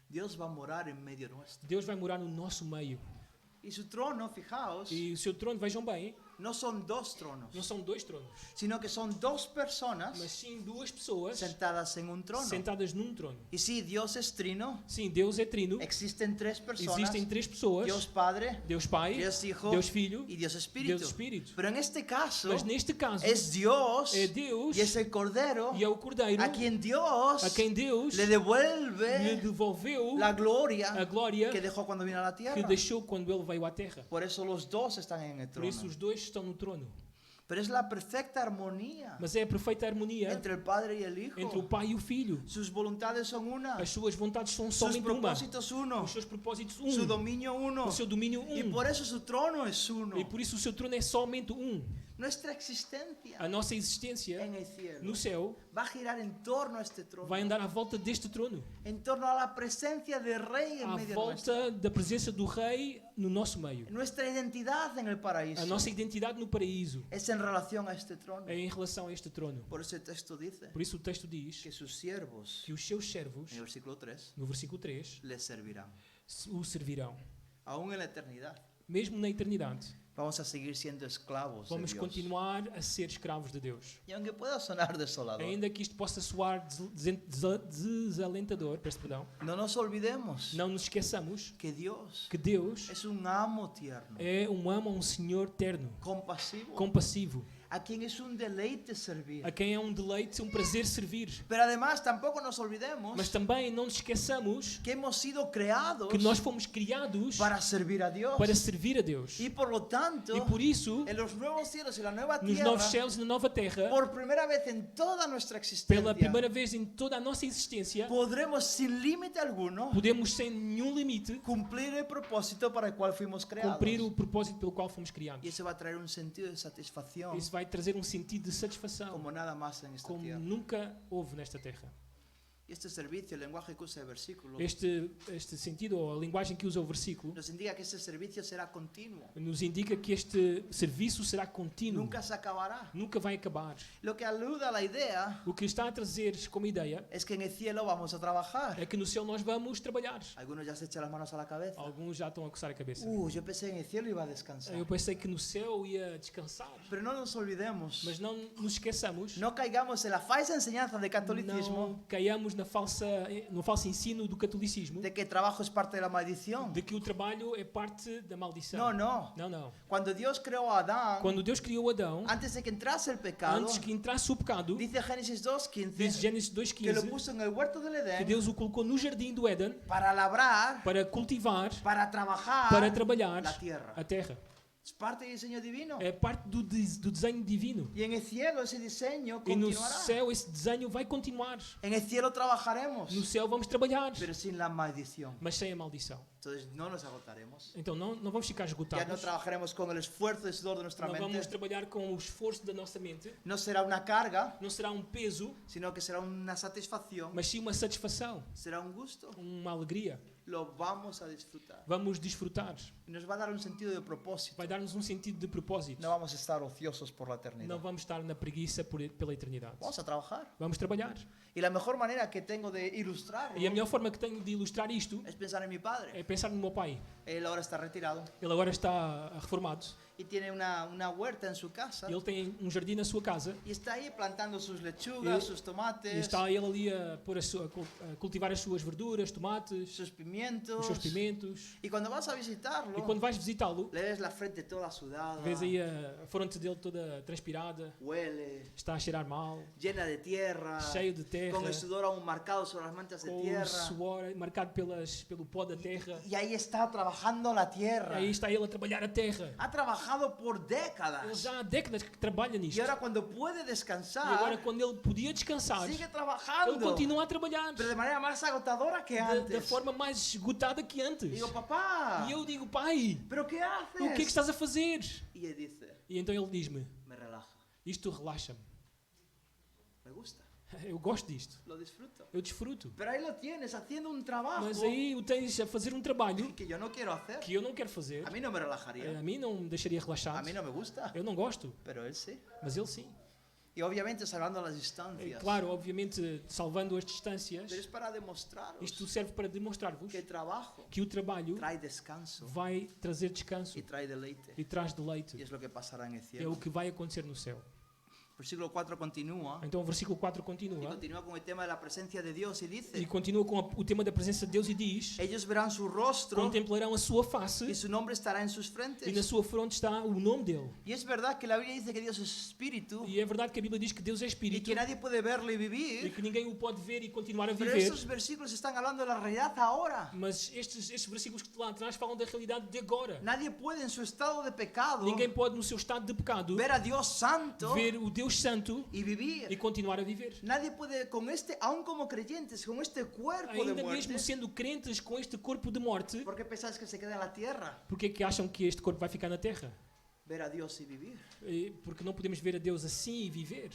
Dios va a morar en medio nuestro. Deus vai morar no nosso meio. Y su trono, fijaos, E o seu trono, vejam bem, no son dos tronos, não são dois tronos, sino que son dos personas mas sim duas pessoas sentadas en un trono. sentadas num trono. Y sí, Dios es trino, Sim, Deus é trino, existen tres personas, existem três pessoas, Dios Padre, Deus Pai, Dios Hijo Deus Filho y Dios e Espíritu. Deus Espírito. Pero en este caso Mas neste caso, es Dios é Deus y es el Cordero e é o Cordeiro a quien Dios a quem Deus le lhe devuelve devolveu la gloria a glória que dejó cuando vino a la que tierra. deixou quando ele veio à terra. Por eso los dos están en el Por isso trono. os dois estão no trono. Pero es la perfecta armonía Mas é a perfeita harmonia entre el Padre y el Hijo. entre o Pai e o Filho. Sus voluntades son una, As suas vontades são sus somente uma. propósitos uno, Os seus propósitos su um. dominio uno. O seu domínio Y um. por eso su trono es uno. E por isso o seu trono é somente um. Nuestra existencia A nossa existência en el cielo no céu va a girar en torno a este trono, vai andar à volta deste trono. en torno a la presencia del Rey en À medio nuestro. volta da presença do Rei no nosso meio. Nuestra identidad en el paraíso A nossa identidade no paraíso es en relación a este trono. é em relação a este trono. Por eso el texto dice Por isso o texto diz que sus siervos, que os seus servos, en el versículo 3, no versículo 3, les servirán. o servirão. Aún en la eternidad Mesmo na eternidade, vamos a seguir siendo esclavos de vamos Dios. continuar a ser escravos de Deus. Y aunque pueda sonar desolador, Ainda que isto possa soar desalentador, peço perdão, no nos olvidemos não nos esqueçamos que Dios que Deus es un amo tierno, é um amo, um Senhor terno, compasivo, compassivo, a quien es un deleite servir. a quem é um deleite, um prazer servir. Pero además tampoco nos olvidemos Mas também não nos esqueçamos que hemos sido creados que nós fomos criados para servir a Dios. para servir a Deus. Y por lo tanto, E por isso, en los nuevos cielos y la nueva nos tierra, novos céus e na nova terra, por primera vez en toda nuestra pela existencia, primeira vez em toda a nossa existência, podremos sin límite alguno podemos sem nenhum limite cumplir el propósito para el cual fuimos creados. cumprir o propósito pelo qual fomos criados. Y eso va a traer un sentido de satisfacción Isso vai trazer um sentido de satisfação, como nada más en esta como tierra. nunca houve nesta terra. Y este servicio, el lenguaje que usa el versículo, Este sentido, ou a linguagem que usa o versículo, nos indica que este servicio será continuo. nos indica que este serviço será contínuo, Nunca se acabará. nunca vai acabar. Lo que alude a la idea O que está a trazer como ideia es que en el cielo vamos a trabajar. é que no céu nós vamos trabalhar. Algunos ya se echan las manos a la cabeza. Alguns já estão a coçar a cabeça. Yo pensé en el cielo iba a descansar. Eu pensei que no céu ia descansar, Pero no nos olvidemos. mas não nos esqueçamos, No caigamos en la falsa enseñanza del catolicismo não caiamos no falso ensino do catolicismo de que el trabajo es parte de la maldición. de que o trabalho é parte da maldição. No, no. Não, não. Cuando Dios creó a Adán, Quando Deus criou Adão, antes de que entrase el pecado, antes que entrasse o pecado, dice Génesis diz 2:15 Gênesis que lo 2:15, puso en el huerto del que Edén Deus o colocou no jardim do Éden para labrar, para cultivar, para trabajar para trabalhar la tierra. a terra. Es parte del diseño divino. É parte do desenho divino. Y en el cielo ese diseño E no continuará. céu esse desenho vai continuar. En el cielo trabajaremos, No céu vamos trabalhar, pero sin la maldición. mas sem a maldição. Entonces no nos agotaremos. Então não vamos ficar Ya no esgotados. trabajaremos con el esfuerzo y sudor de nuestra Não vamos mente. trabalhar com o esforço da nossa mente. No será una carga, Não será um peso, sino que será una satisfacción, mas sim uma satisfação, será un gusto. uma alegria. Lo vamos a disfrutar. Vamos desfrutar. Y nos va a dar un sentido de propósito. Vai dar-nos um sentido de propósito. No vamos a estar ociosos por la Não eternidad. vamos estar na preguiça pela eternidade. Vamos a trabajar. Vamos trabalhar. Y la mejor manera que tengo de ilustrarlo E a melhor forma que tenho de ilustrar isto es pensar en mi padre. é pensar no meu pai. Él ahora está retirado Ele agora está reformado. y tiene una huerta en su casa. Ele tem um jardim na sua casa. Y está ahí plantando sus lechugas, sus E tomates, está ele ali a cultivar as suas verduras, tomates, sus pimientos. os seus pimentos. Y cuando vas a visitarlo, E quando vais visitá-lo, le ves la frente toda sudada, vês aí a fronte dele toda transpirada, huele, está a cheirar mal, llena de tierra, cheio de terra, con el sudor aún marcado sobre las manchas de com o tierra. suor marcado pelo pó da terra. Y ahí está trabajando la tierra. Aí está ele a trabalhar a terra. Ha trabajado trabajado por Ele décadas. já há décadas que trabalha Y nisto. ahora cuando puede E agora, descansar, quando ele podia descansar, sigue ele trabajando. continua a trabalhar Pero de manera más agotadora que da antes. forma mais esgotada que antes. Digo, papá, E eu digo, pai, ¿pero qué o que é que haces? estás a fazer? Y él dice, E então ele diz-me, me relaja. isto relaxa-me. Me gusta, Eu gosto disto. lo disfruto. Eu desfruto. Pero ahí lo tienes, haciendo un trabajo Mas aí o tens a fazer um trabalho que yo no quiero hacer. que eu não quero fazer. A mí no me relajaría. A mim não me deixaria A relaxado. mí no me gusta. Eu não gosto, Pero él sí. mas ele sim. Y obviamente salvando las É distancias. claro, obviamente, salvando as distâncias, Pero es para demostraros isto serve para demonstrar-vos que el trabajo que o trabalho trae descanso vai trazer descanso y trae deleite. e traz Y deleite. es lo que pasará en el É cielo. o que vai acontecer no céu. Versículo 4 continúa. Então o versículo 4 Y continua. continúa con el tema de la presencia de Dios y E dice, continua com o tema da presença de Deus e diz: ellos verán su rostro contemplarão a sua face y su nombre estará en sus e na frentes. sua fronte está o nome dele. Y es verdad que la Biblia dice que Dios es espíritu E é verdade que a Bíblia diz que Deus é y espírito que nadie puede verlo y e vivir. que ninguém o pode ver e continuar a Pero viver. estos versículos están hablando de la realidad ahora. Mas estes versículos que lá atrás falam da realidade de agora. Nadie puede en su estado de pecado Ninguém pode, no seu estado de pecado, ver a Dios santo ver o Deus Santo y e vivir. continuar a viver. Nadie puede, con este, aun como creyentes, con este cuerpo de Ainda muerte, mesmo sendo crentes com este corpo de morte, ¿por qué pensáis que se queda en la tierra? porque é que acham que este corpo vai ficar na terra? Ver a Dios y vivir. Porque não podemos ver a Deus assim e viver.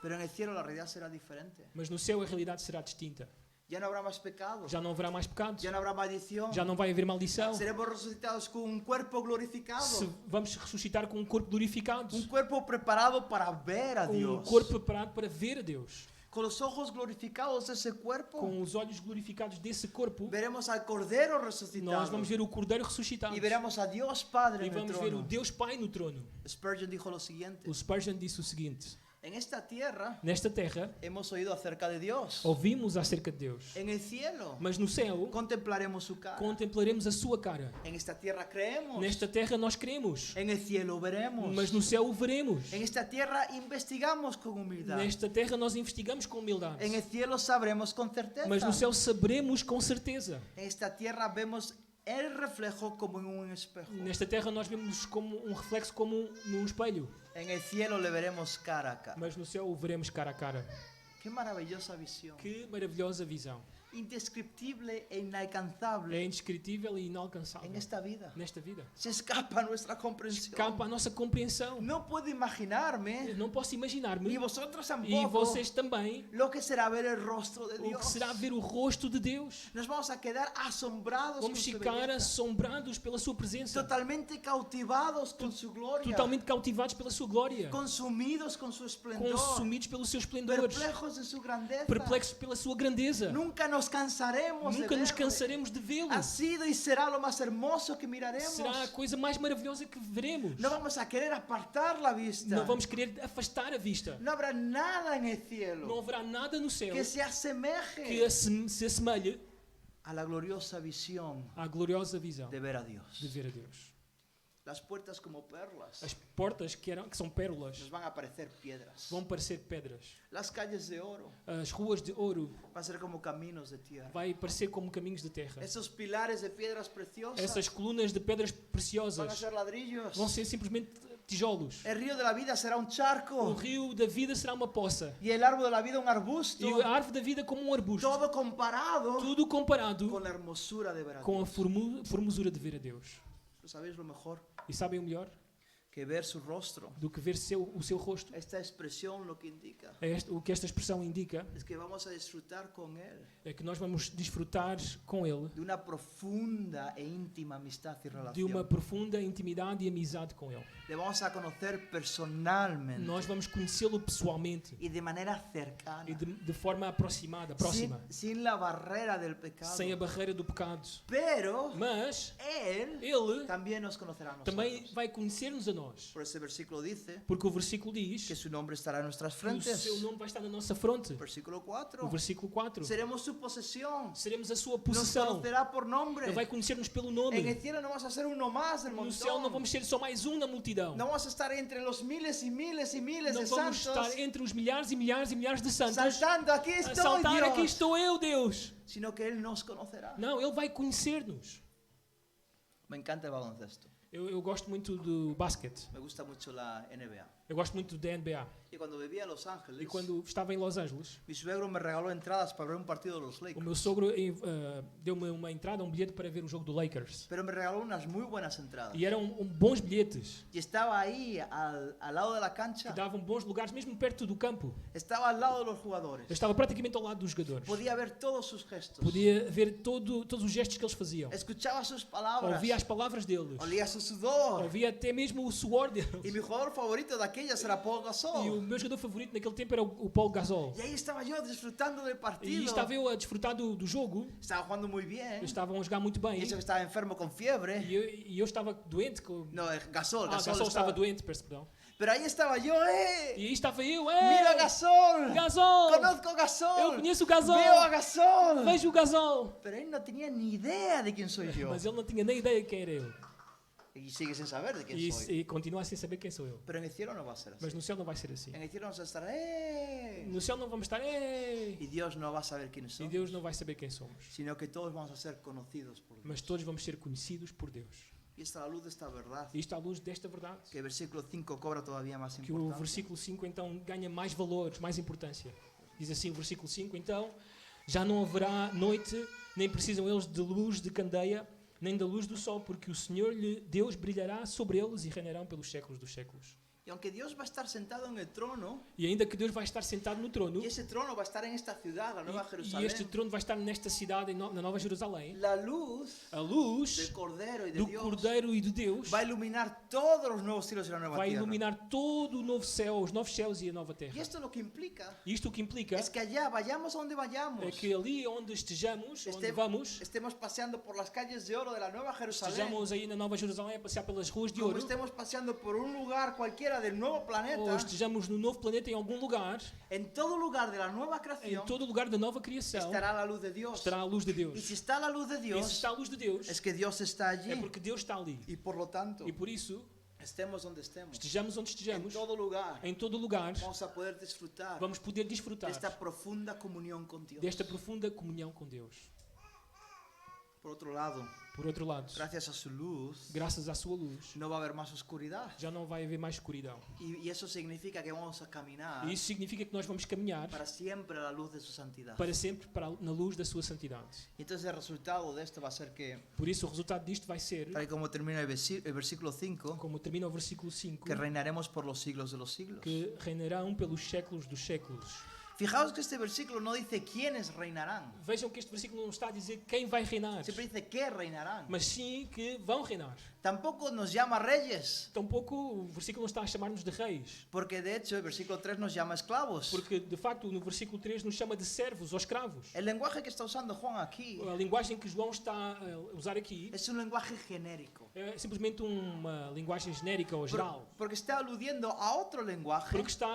Pero en el cielo la realidad será diferente. Mas no céu a realidade será distinta. Ya no habrá más pecado. Já não haverá mais pecados. Ya no habrá maldición. Já não vai haver maldição. Seremos resucitados con un cuerpo glorificado. Vamos ressuscitar com um corpo glorificado. Un cuerpo preparado para ver a Com um Dios. corpo preparado para ver a Deus. Con los ojos glorificados de ese cuerpo, Com os olhos glorificados desse corpo, veremos al Cordero nós resucitado. vamos ver o Cordeiro ressuscitado. Y veremos a Dios Padre E en el vamos ver o trono. Deus Pai no trono. Spurgeon dijo lo siguiente. O Spurgeon disse o seguinte: En esta tierra nesta terra hemos oído acerca de Dios. ouvimos acerca de Deus, En el cielo mas no céu contemplaremos su cara. contemplaremos a sua cara. En esta tierra creemos. Nesta terra nós cremos, En el cielo veremos. mas no céu o veremos. En esta tierra investigamos con humildad. Nesta terra nós investigamos com humildade, En el cielo sabremos con certeza. mas no céu saberemos com certeza. En esta tierra vemos el reflejo como en un espejo. Nesta terra nós vemos como um reflexo como num espelho, En el cielo le veremos cara a cara. mas no céu o veremos cara a cara. Qué maravillosa visión. Que maravilhosa visão. Indescriptible e inalcanzable É indescritível e inalcançável en esta vida. nesta vida. Se escapa a nuestra comprensión. Escapa a nossa compreensão. No puedo imaginarme, Não posso imaginar-me, ni vosotros e tampoco, vocês também, lo que será ver el rostro de o que Dios. será ver o rosto de Deus. Nos vamos a quedar asombrados con Vamos su ficar belleza, assombrados pela sua presença, totalmente cautivados con su gloria, totalmente cautivados pela sua glória, consumidos con su esplendor, consumidos pelo seu esplendor, perplejos de su grandeza. perplexos pela sua grandeza. Nunca nos cansaremos Nunca de nos verle. cansaremos de vê-lo. Ha sido y será lo más hermoso que miraremos. Será a coisa mais maravilhosa que veremos. No vamos a querer apartar la vista. Não vamos querer afastar a vista. No habrá nada en el Não cielo haverá nada no céu que se asemeje que se assemelhe a la gloriosa visión à gloriosa visão de ver a Dios. de ver a Deus. Las puertas como perlas As portas que são pérolas nos van a parecer piedras. vão parecer pedras. Las calles de oro As ruas de ouro van a ser como caminos de tierra. vai parecer como caminhos de terra. Esos pilares de piedras preciosas Essas colunas de pedras van a preciosas ser ladrillos. vão ser simplesmente tijolos. El río de la vida será un O charco rio da vida será uma poça. y el árbol de la vida un arbusto. E a árvore da vida como um arbusto. Todo comparado Tudo comparado con la hermosura de ver a com a Dios. formosura de ver a Deus. ¿Sabéis lo mejor? E sabem o melhor? Que ver su rostro. Do que ver o seu rosto. Esta expresión lo que indica O que esta expressão indica es que vamos a disfrutar con Él é que nós vamos desfrutar com Ele de una profunda e íntima amistad y de uma relación. profunda intimidade e amizade com Ele. Le vamos a conocer personalmente Nós vamos conhecê-lo pessoalmente y de manera cercana, e de forma aproximada, próxima, sin la barrera del pecado. sem a barreira do pecado. Pero Mas Él Ele también nos conocerá a também nosotros. vai conhecer-nos a nós. Por ese versículo dice Porque o versículo diz que su nombre estará en nuestras que o frentes. seu nome vai estar na nossa fronte. Versículo O 4. versículo 4. Seremos su posesión. Seremos a sua Nos possessão. conocerá por nombre. Ele vai conhecer-nos pelo En nome. el cielo no vamos a ser uno más del No céu não montón. vamos ser só mais um na multidão. No vamos a estar entre los miles y miles y miles Não de vamos santos estar entre os milhares e milhares e milhares de santos saltando, aquí a estoy, saltar, aqui Dios. estou eu, Deus. Sino que Él nos conocerá. Não, Ele vai conhecer-nos. Me encanta el baloncesto. Eu gosto muito do basquete. Me gusta mucho la NBA. Eu gosto muito da NBA. Y cuando vivía en Los E Ángeles, quando estava em Los Angeles, mi suegro me regaló entradas para ver un partido de los o Lakers. meu sogro deu-me uma entrada, um bilhete para ver o jogo do Lakers. Pero me regaló unas muy buenas entradas. E eram bons bilhetes, Y estaba ahí, al lado de la que cancha. davam bons lugares, mesmo perto do campo. Estaba al lado de los jugadores. Eu estava praticamente ao lado dos jogadores. Podía ver todos sus gestos. Podia ver todos os gestos que eles faziam. Escuchaba sus palabras. Ouvia as palavras deles. Olía su sudor. Ouvia até mesmo o suor deles. Y mi jugador favorito de aquellas era Paul E o Gasol. meu jogador favorito naquele tempo era o Paul Gasol. Y ahí estaba yo disfrutando del E partido. estava eu a desfrutar do jogo. Estaba jugando muy bien. Eles estavam a jogar muito Y bem. eso que estaba enfermo con fiebre. E eu estava doente. No, Gasol. Gasol Gasol estava estaba. doente, peço perdão. Pero ahí estaba yo, E aí estava eu. Mira a Gasol. Gasol! Conozco a Gasol. Eu conheço o Gasol! Veo a Gasol. Vejo o Gasol! Pero él no tenía ni idea de quién soy yo. Mas ele não tinha nem ideia de quem era eu. Y sigue sin saber de quién E, soy. e continua sem saber quem sou eu. Pero en el cielo no va a ser así. Mas no céu não vai ser assim. En el cielo vamos a estar, No céu não vamos estar, ei! Y Dios no va a saber quiénes E somos. Deus não vai saber quem somos. Sino que todos vamos a ser conocidos por Dios. Mas todos vamos ser conhecidos por Deus. Y esta es la luz de esta verdad. E isto à luz desta verdade. Que el versículo 5 cobra todavía más Que o importancia. versículo 5 então ganha mais valores, mais importância. Diz assim o versículo 5, então, já não haverá noite, nem precisam eles de luz de candeia, nem da luz do sol, porque o Senhor Deus brilhará sobre eles e reinarão pelos séculos dos séculos. Y aunque Dios va a estar sentado en el trono, E ainda que Deus vai estar sentado no trono, y ese trono va a estar en esta ciudad, la Nueva e Jerusalén, este trono vai estar nesta cidade, na Nova Jerusalém, la luz a luz del Cordero y de do Dios Cordeiro e de Deus va a iluminar todos los nuevos cielos y la nueva vai tierra. iluminar todo o novo céu, os novos céus e a nova Y terra. esto lo que implica E isto o que implica es que allá, vayamos a donde vayamos, é que ali onde estejamos, onde este- vamos, estemos paseando por las calles de oro de la Nueva Jerusalén, estejamos aí na Nova Jerusalém a passear pelas ruas de como ouro, estemos paseando por un lugar cualquiera del nuevo planeta, ou estejamos no novo planeta em algum lugar, en todo lugar de la nueva em creación todo lugar da nova criação, estará la luz de Dios. estará a luz de Y Deus. si está la luz de E se Dios, está a luz de Deus, es que Dios está allí. é porque Deus está ali. Y por lo tanto, E por isso, estemos donde estemos, estejamos onde en estejamos, todo lugar, em todo lugar, vamos a poder disfrutar vamos poder de desfrutar esta profunda comunión con Dios. desta profunda comunhão com Deus. Por otro lado, Por outro lado, gracias a su luz, graças à sua luz, no va a haber más oscuridad. já não vai haber mais escuridão. Y eso significa que vamos a caminar E isso significa que nós vamos caminhar para siempre a la luz de su santidad. para sempre na luz da sua santidade. Y entonces el resultado de esto va a ser que, Por isso, o resultado disto vai ser, tal y como termina el versículo 5, como termina o versículo 5, que reinaremos por los siglos de los siglos. que reinarão pelos séculos dos séculos. Fijaos que este versículo no dice quiénes reinarán, Vejam que este versículo não está a dizer quem vai reinar, siempre dice que reinarán. mas sim que vão reinar. Tampoco nos llama reyes, Tampouco o versículo não está a chamar-nos de reis, porque de hecho el versículo 3 nos llama esclavos. porque de facto no versículo 3 nos chama de servos ou escravos. El lenguaje que está usando Juan aquí A linguagem que João está a usar aqui es un lenguaje genérico, é simplesmente uma linguagem genérica ou geral, porque está aludiendo a otro lenguaje porque está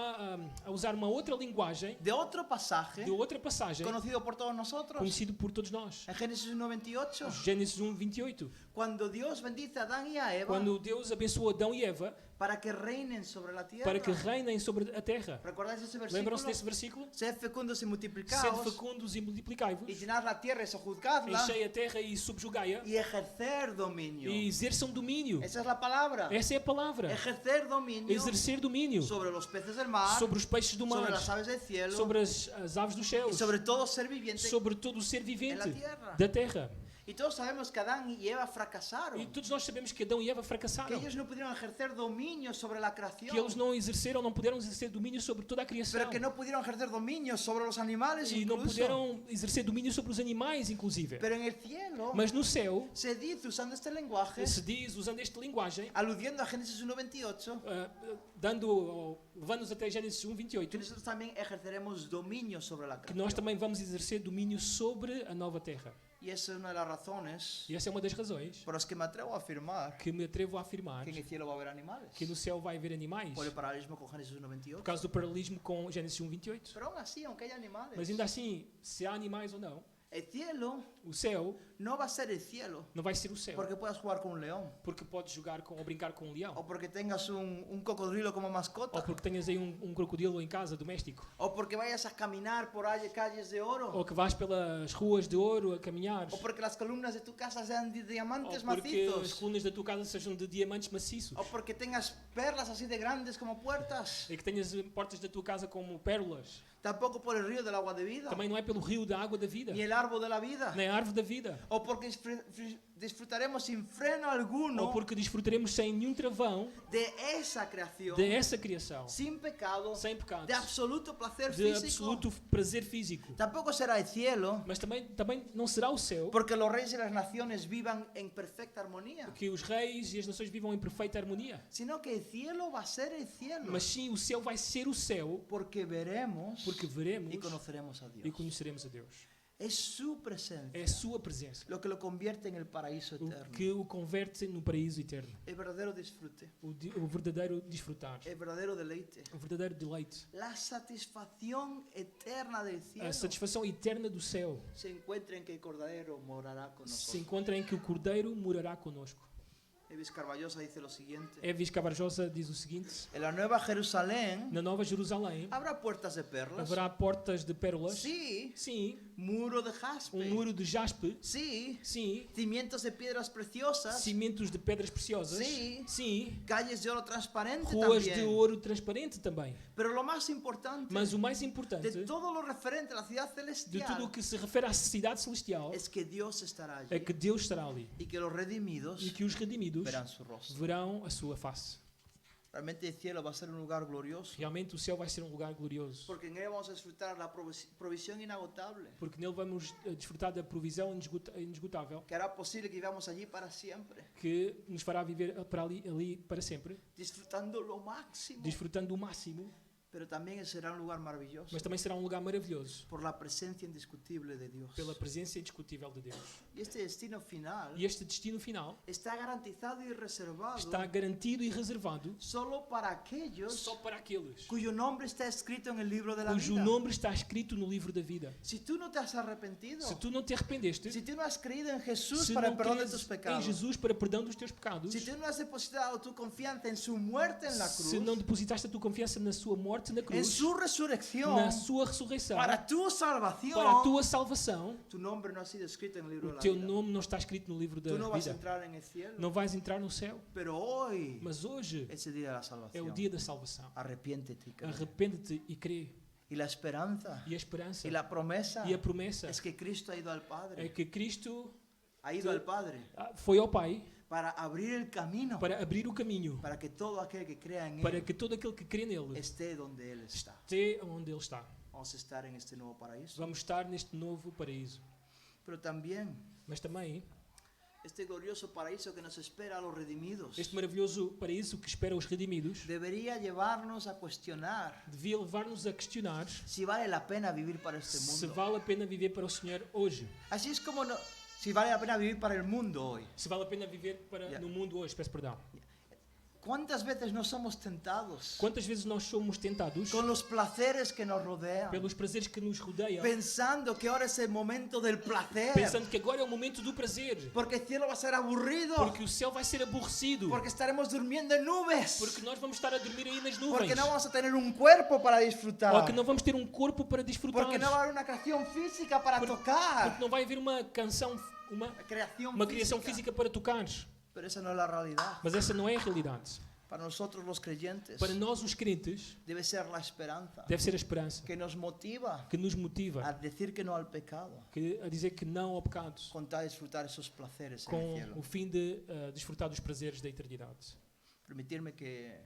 a usar uma outra linguagem de otro pasaje de outra passagem conocido por todos nosotros. conhecido por todos nós. En Génesis 1:28, Gênesis 1:28. cuando Dios bendice a Adán y a Eva Quando Deus abençoou Adão e Eva para que reinen sobre la tierra. para que reinem sobre a terra. ¿Recordáis ese versículo? Lembram-se desse versículo? Sed fecundos y Sede multiplicaos fecundos e multiplicai-vos, y llenad la tierra y sojuzgadla enchei a terra e subjugai-a y ejercer dominio. e exerçam domínio. Esa es la palabra. Essa é a palavra. Ejercer dominio Exercer domínio sobre los peces del mar, sobre os peixes do mar, sobre las aves del cielo sobre as aves dos y céus, sobre todo ser viviente sobre todo o ser vivente en la tierra. da terra. Y todos sabemos que Adán y Eva fracasaron, E todos nós sabemos que Adão e Eva que fracassaram, ellos no pudieron ejercer dominio sobre la creación, que eles não exerceram, não puderam exercer domínio sobre toda a criação, pero que no pudieron ejercer dominio sobre los animales e não incluso. puderam exercer domínio sobre os animais, inclusive. Pero en el cielo Mas no céu, se dice, usando este lenguaje, se diz, usando esta linguagem, aludiendo a Génesis 1:28, levando-nos até Gênesis que 1:28, nosotros también ejerceremos dominio sobre la que creación. nós também vamos exercer domínio sobre a nova terra. Y esa es una de las razones E essa é uma das razões por las que me atrevo a afirmar que me atrevo a afirmar que en el cielo va a haber animales, que no céu vai haver animais, por el paralelismo con Génesis por 1:28. causa do paralelismo com Gênesis 1:28. Pero aún así, aunque haya animales, Mas ainda assim, se há animais ou não, El cielo O céu no va a ser el cielo não vai ser o céu, porque puedas jugar con un león porque podes jogar ou brincar com um leão, o porque tengas un cocodrilo como ou mascota porque tenhas aí um crocodilo em casa, doméstico, o porque vayas a caminar por calles de oro ou que vais pelas ruas de ouro a caminhar, o porque las columnas de tu casa sean de ou diamantes porque as macizos colunas da tua casa sejam de diamantes maciços, o porque tengas perlas así de grandes como puertas. e que tenhas portas da tua casa como pérolas. Tampoco por el río del agua de vida, Também não é pelo rio da água da vida, ni el árbol de la vida, nem a árvore da vida, o porque disfrutaremos sin freno alguno ou porque desfrutaremos sem nenhum travão de esa creación, dessa criação, sin pecado, sem pecados, de absoluto placer de físico. absoluto prazer físico. Tampoco será el cielo, Mas também não será o céu, porque los reyes y las naciones vivan en perfecta armonía, que os reis e as nações vivam em perfeita harmonia. sino que el cielo va a ser el cielo, Mas sim, o céu vai ser o céu, porque veremos porque veremos y conoceremos a e Dios. conheceremos a Deus. Es su É presencia a sua presença lo que lo convierte en el paraíso o eterno, que o converte no paraíso eterno, el verdadero disfrute, o verdadeiro desfrutar, el verdadero deleite, o verdadeiro deleite, la satisfacción eterna del cielo. a satisfação eterna do céu. Se encuentra en que el Cordero morará con Se nosotros. encontra em que o Cordeiro morará conosco. Evis Carballosa dice lo siguiente: Evis Cavarjosa diz o seguinte: en la Nueva Jerusalén na Nova Jerusalém habrá puertas de perlas, haverá portas de pérolas, sí, sim, muro de jaspe, muro de jaspe, sí, sim, cimientos de piedras preciosas, cimentos de pedras preciosas, Sim. sim, calles de oro transparente ruas de también. ouro transparente também. Pero lo más importante Mas o mais importante de todo lo referente a la ciudad de tudo celestial o que se refere à cidade celestial es que Dios estará allí é que Deus estará ali y que los redimidos e que os redimidos verán su rostro. verão a sua face. Realmente el cielo va a ser un lugar glorioso, Realmente o céu vai ser um lugar glorioso, porque en él vamos a disfrutar la provisión inagotable, porque nele vamos desfrutar da provisão inesgotável que hará posible que vivamos allí para siempre, que nos fará viver para ali para sempre, disfrutando lo máximo. desfrutando o máximo, Pero también será un lugar maravilloso mas também será um lugar maravilhoso por la presencia indiscutible de Dios. pela presença indiscutível de Deus. Y este destino final E este destino final está garantizado y reservado está garantido e reservado solo para aquellos só para aqueles cuyo nombre está escrito en el libro de la cujo vida. nome está escrito no livro da vida. Si tú no te has arrepentido, Se tu não te arrependeste, si tú no has creído en Jesús se para el não perdón de crees tus em pecados, Jesus para perdão dos teus pecados, si tú no has depositado tu confianza en su muerte en la se não cruz, depositaste a tua confiança na sua morte na en cruz, su resurrección, na sua ressurreição, para tu salvación, para a tua salvação, tu nombre no ha sido escrito en el libro o de la teu vida. nome não está escrito no livro da Tú no vas a vida. entrar en el cielo, Não vais entrar no céu. pero hoy Mas hoje es el día de la é o salvación. dia da salvação. Arrepiéntete y cree. Arrepende-te e crê. Y la esperanza E a esperança y la promesa e a promessa es que Cristo ha ido al é Padre, que Cristo ha ido al Padre foi ao Pai para abrir el camino para abrir o caminho para que todo aquel que crea en para Él que todo aquele que crê nele esté donde Él está. esteja onde Ele está. Vamos a estar en este nuevo paraíso. Vamos estar neste novo paraíso. Pero también Mas também este glorioso paraíso que nos espera a los redimidos este maravilhoso paraíso que espera os redimidos debería llevarnos a cuestionar devia levar-nos a questionar si vale la pena vivir para este se mundo. vale a pena viver para o Senhor hoje. Así es como si vale la pena vivir para el mundo hoy. Se vale a pena viver para Yeah. no mundo hoje, peço perdão. ¿Cuántas veces no somos tentados Quantas vezes nós somos tentados con los placeres que nos rodean, pelos prazeres que nos rodeiam, pensando que ahora es el momento del placer, pensando que agora é o momento do prazer, porque el cielo va a ser aburrido, porque o céu vai ser aborrecido, porque estaremos durmiendo en nubes, porque nós vamos estar a dormir aí nas porque nuvens, no vamos a tener un cuerpo para ou disfrutar, que não vamos ter um corpo para desfrutar, porque no va a haber una creación física para porque tocar, não vai haver uma canção, uma creación criação física para tocar. Pero esa no es la realidad. Mas essa não é a realidade. Para nosotros los creyentes Para nós, os crentes, debe ser la esperanza deve ser a esperança que nos motiva que nos a motiva decir que no al pecado, a dizer que não ao pecado, con tal de disfrutar esos placeres en el com cielo. o fim de desfrutar dos prazeres da eternidade. Permitirme que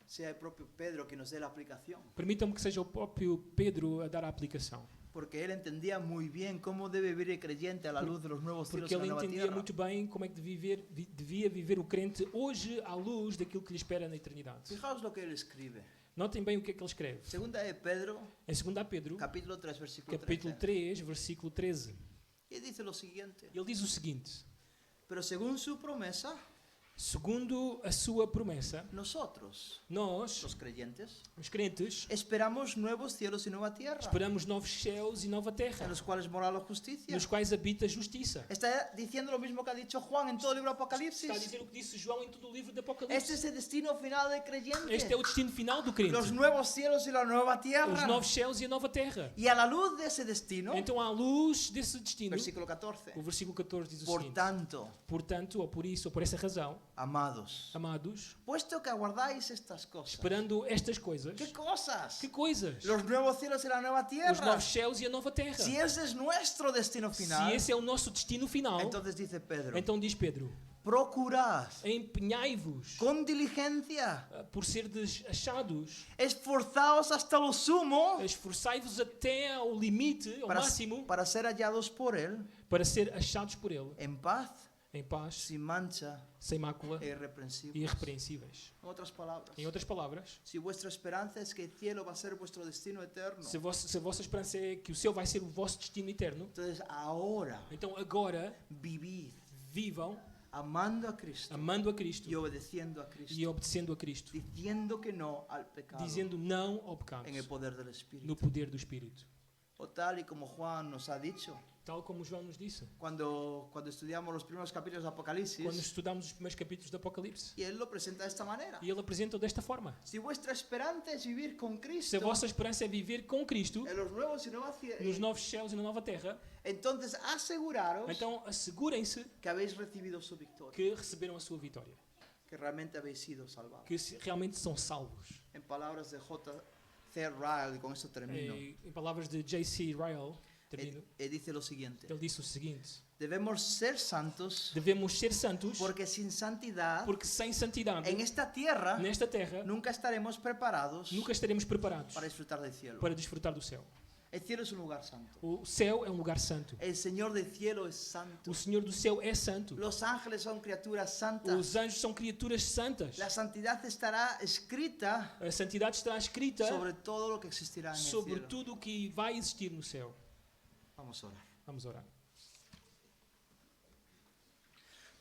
sea el propio Pedro que nos dé la aplicación, Permitam-me que seja o próprio Pedro a dar a aplicação, porque él entendía muy bien cómo debe vivir el creyente a la luz de los nuevos cielos porque y la ele nueva entendia tierra. muito bem como é que devia viver o crente hoje à luz daquilo que lhe espera na eternidade. Fijaos lo que él escribe. Notem bem o que é que ele escreve. Segunda de Pedro, Em 2 Pedro, capítulo 3, versículo capítulo 13. 3, versículo 13, Y dice lo siguiente: ele diz o seguinte: pero según su promesa, segundo a sua promessa, nosotros, nós, los creyentes, os crentes, esperamos nuevos cielos y nueva tierra, esperamos novos céus e nova en terra, los cuales mora la justicia. nos quais habita a justiça. Está diciendo lo mismo que ha dicho Juan en todo el libro de Está a Apocalipsis. dizer o que disse João em todo o livro de Este Apocalipse. es el destino final del creyente. Este é o destino final do crente. Los nuevos cielos y la nueva Os tierra. novos céus e a nova terra. Y a la luz de ese destino, Então, à luz desse destino, versículo 14. o versículo 14 diz o Por seguinte: tanto, portanto, ou por isso, ou por essa razão, amados, amados, puesto que aguardáis estas cosas. esperando estas coisas, ¿Qué cosas? que coisas? Los nuevos cielos y la nueva Os tierra. novos céus e a nova terra. Si ese es nuestro destino final, Se esse é o nosso destino final, entonces dice Pedro, então diz Pedro: procurad empenhai-vos con diligencia, por serdes achados, esforzaos hasta lo sumo esforçai-vos até ao limite, ao máximo, para ser hallados por él para ser achados por Ele, en paz, em paz, sin mancha sem mácula e e irreprensibles. irrepreensíveis. En otras palabras, Em outras palavras, si vuestra esperanza es que el cielo va a ser vuestro destino eterno, se a vossa esperança é que o céu vai ser o vosso destino eterno, entonces ahora então agora vivid vivam amando a Cristo amando a Cristo y obedeciendo a e Cristo, obedecendo a Cristo, diciendo que no al pecado dizendo não ao pecado, en el poder del no Espíritu. poder do Espírito. O tal y como Juan nos ha dicho, Tal como João nos disse, cuando estudiamos los primeros capítulos de quando Apocalipsis, estudamos os primeiros capítulos do Apocalipse. y él lo presenta de esta manera. E ele apresenta desta forma: Si vuestra esperanza es vivir con se Cristo a vossa esperança é viver com Cristo, en los nuevos y nuevas nos cielos, novos céus e na nova terra, entonces aseguraros então assegurem-se que habéis recibido su victoria, que receberam a sua vitória, que realmente habéis sido salvados. que realmente são salvos. En palabras de J.C. Ryle, y con esto termino, Em palavras de J.C. Ryle, termino, dice lo siguiente: ele disse o seguinte: debemos ser santos devemos ser santos, porque sin santidad porque sem santidade, en esta tierra nesta terra, nunca estaremos preparados nunca estaremos preparados para disfrutar del cielo. para desfrutar do céu. El cielo es un lugar santo. O céu é um lugar santo. El Señor del cielo es santo. O Senhor do céu é santo. Los ángeles son criaturas santas. Os anjos são criaturas santas. La santidad estará escrita A santidade está escrita sobre todo lo que existirá en el sobre cielo. tudo o que vai existir no céu. Vamos a orar. Vamos orar.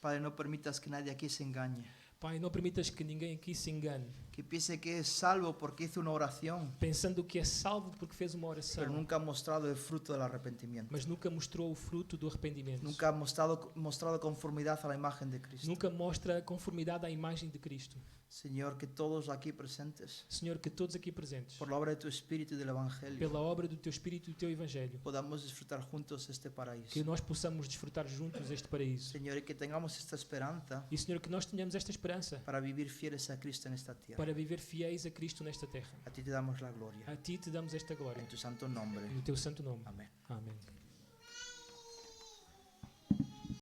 Padre, no permitas que nadie aquí se engañe, Pai, não permitas que ninguém aqui se engane, que piense que es salvo porque hizo una oración, pensando que é salvo porque fez uma pero oração, nunca ha mostrado el fruto del arrepentimiento. mas nunca mostrou o fruto do arrependimento. Nunca ha mostrado conformidad a la imagen de Cristo. Nunca mostra conformidade à imagem de Cristo. Señor, que todos aquí presentes, Senhor, que todos aqui presentes, por la obra de tu Espíritu y del Evangelio, pela obra do Teu Espírito e do Teu Evangelho, podamos disfrutar juntos este que paraíso. nós possamos desfrutar juntos este paraíso. Señor, y que tengamos esta esperanza E, Senhor, que nós tenhamos esta esperança para vivir fieles a Cristo en esta tierra. para viver fiéis a Cristo nesta terra. A ti te damos la gloria. A Ti te damos esta glória. En tu santo nombre. No Teu santo nome. Amén. Amém.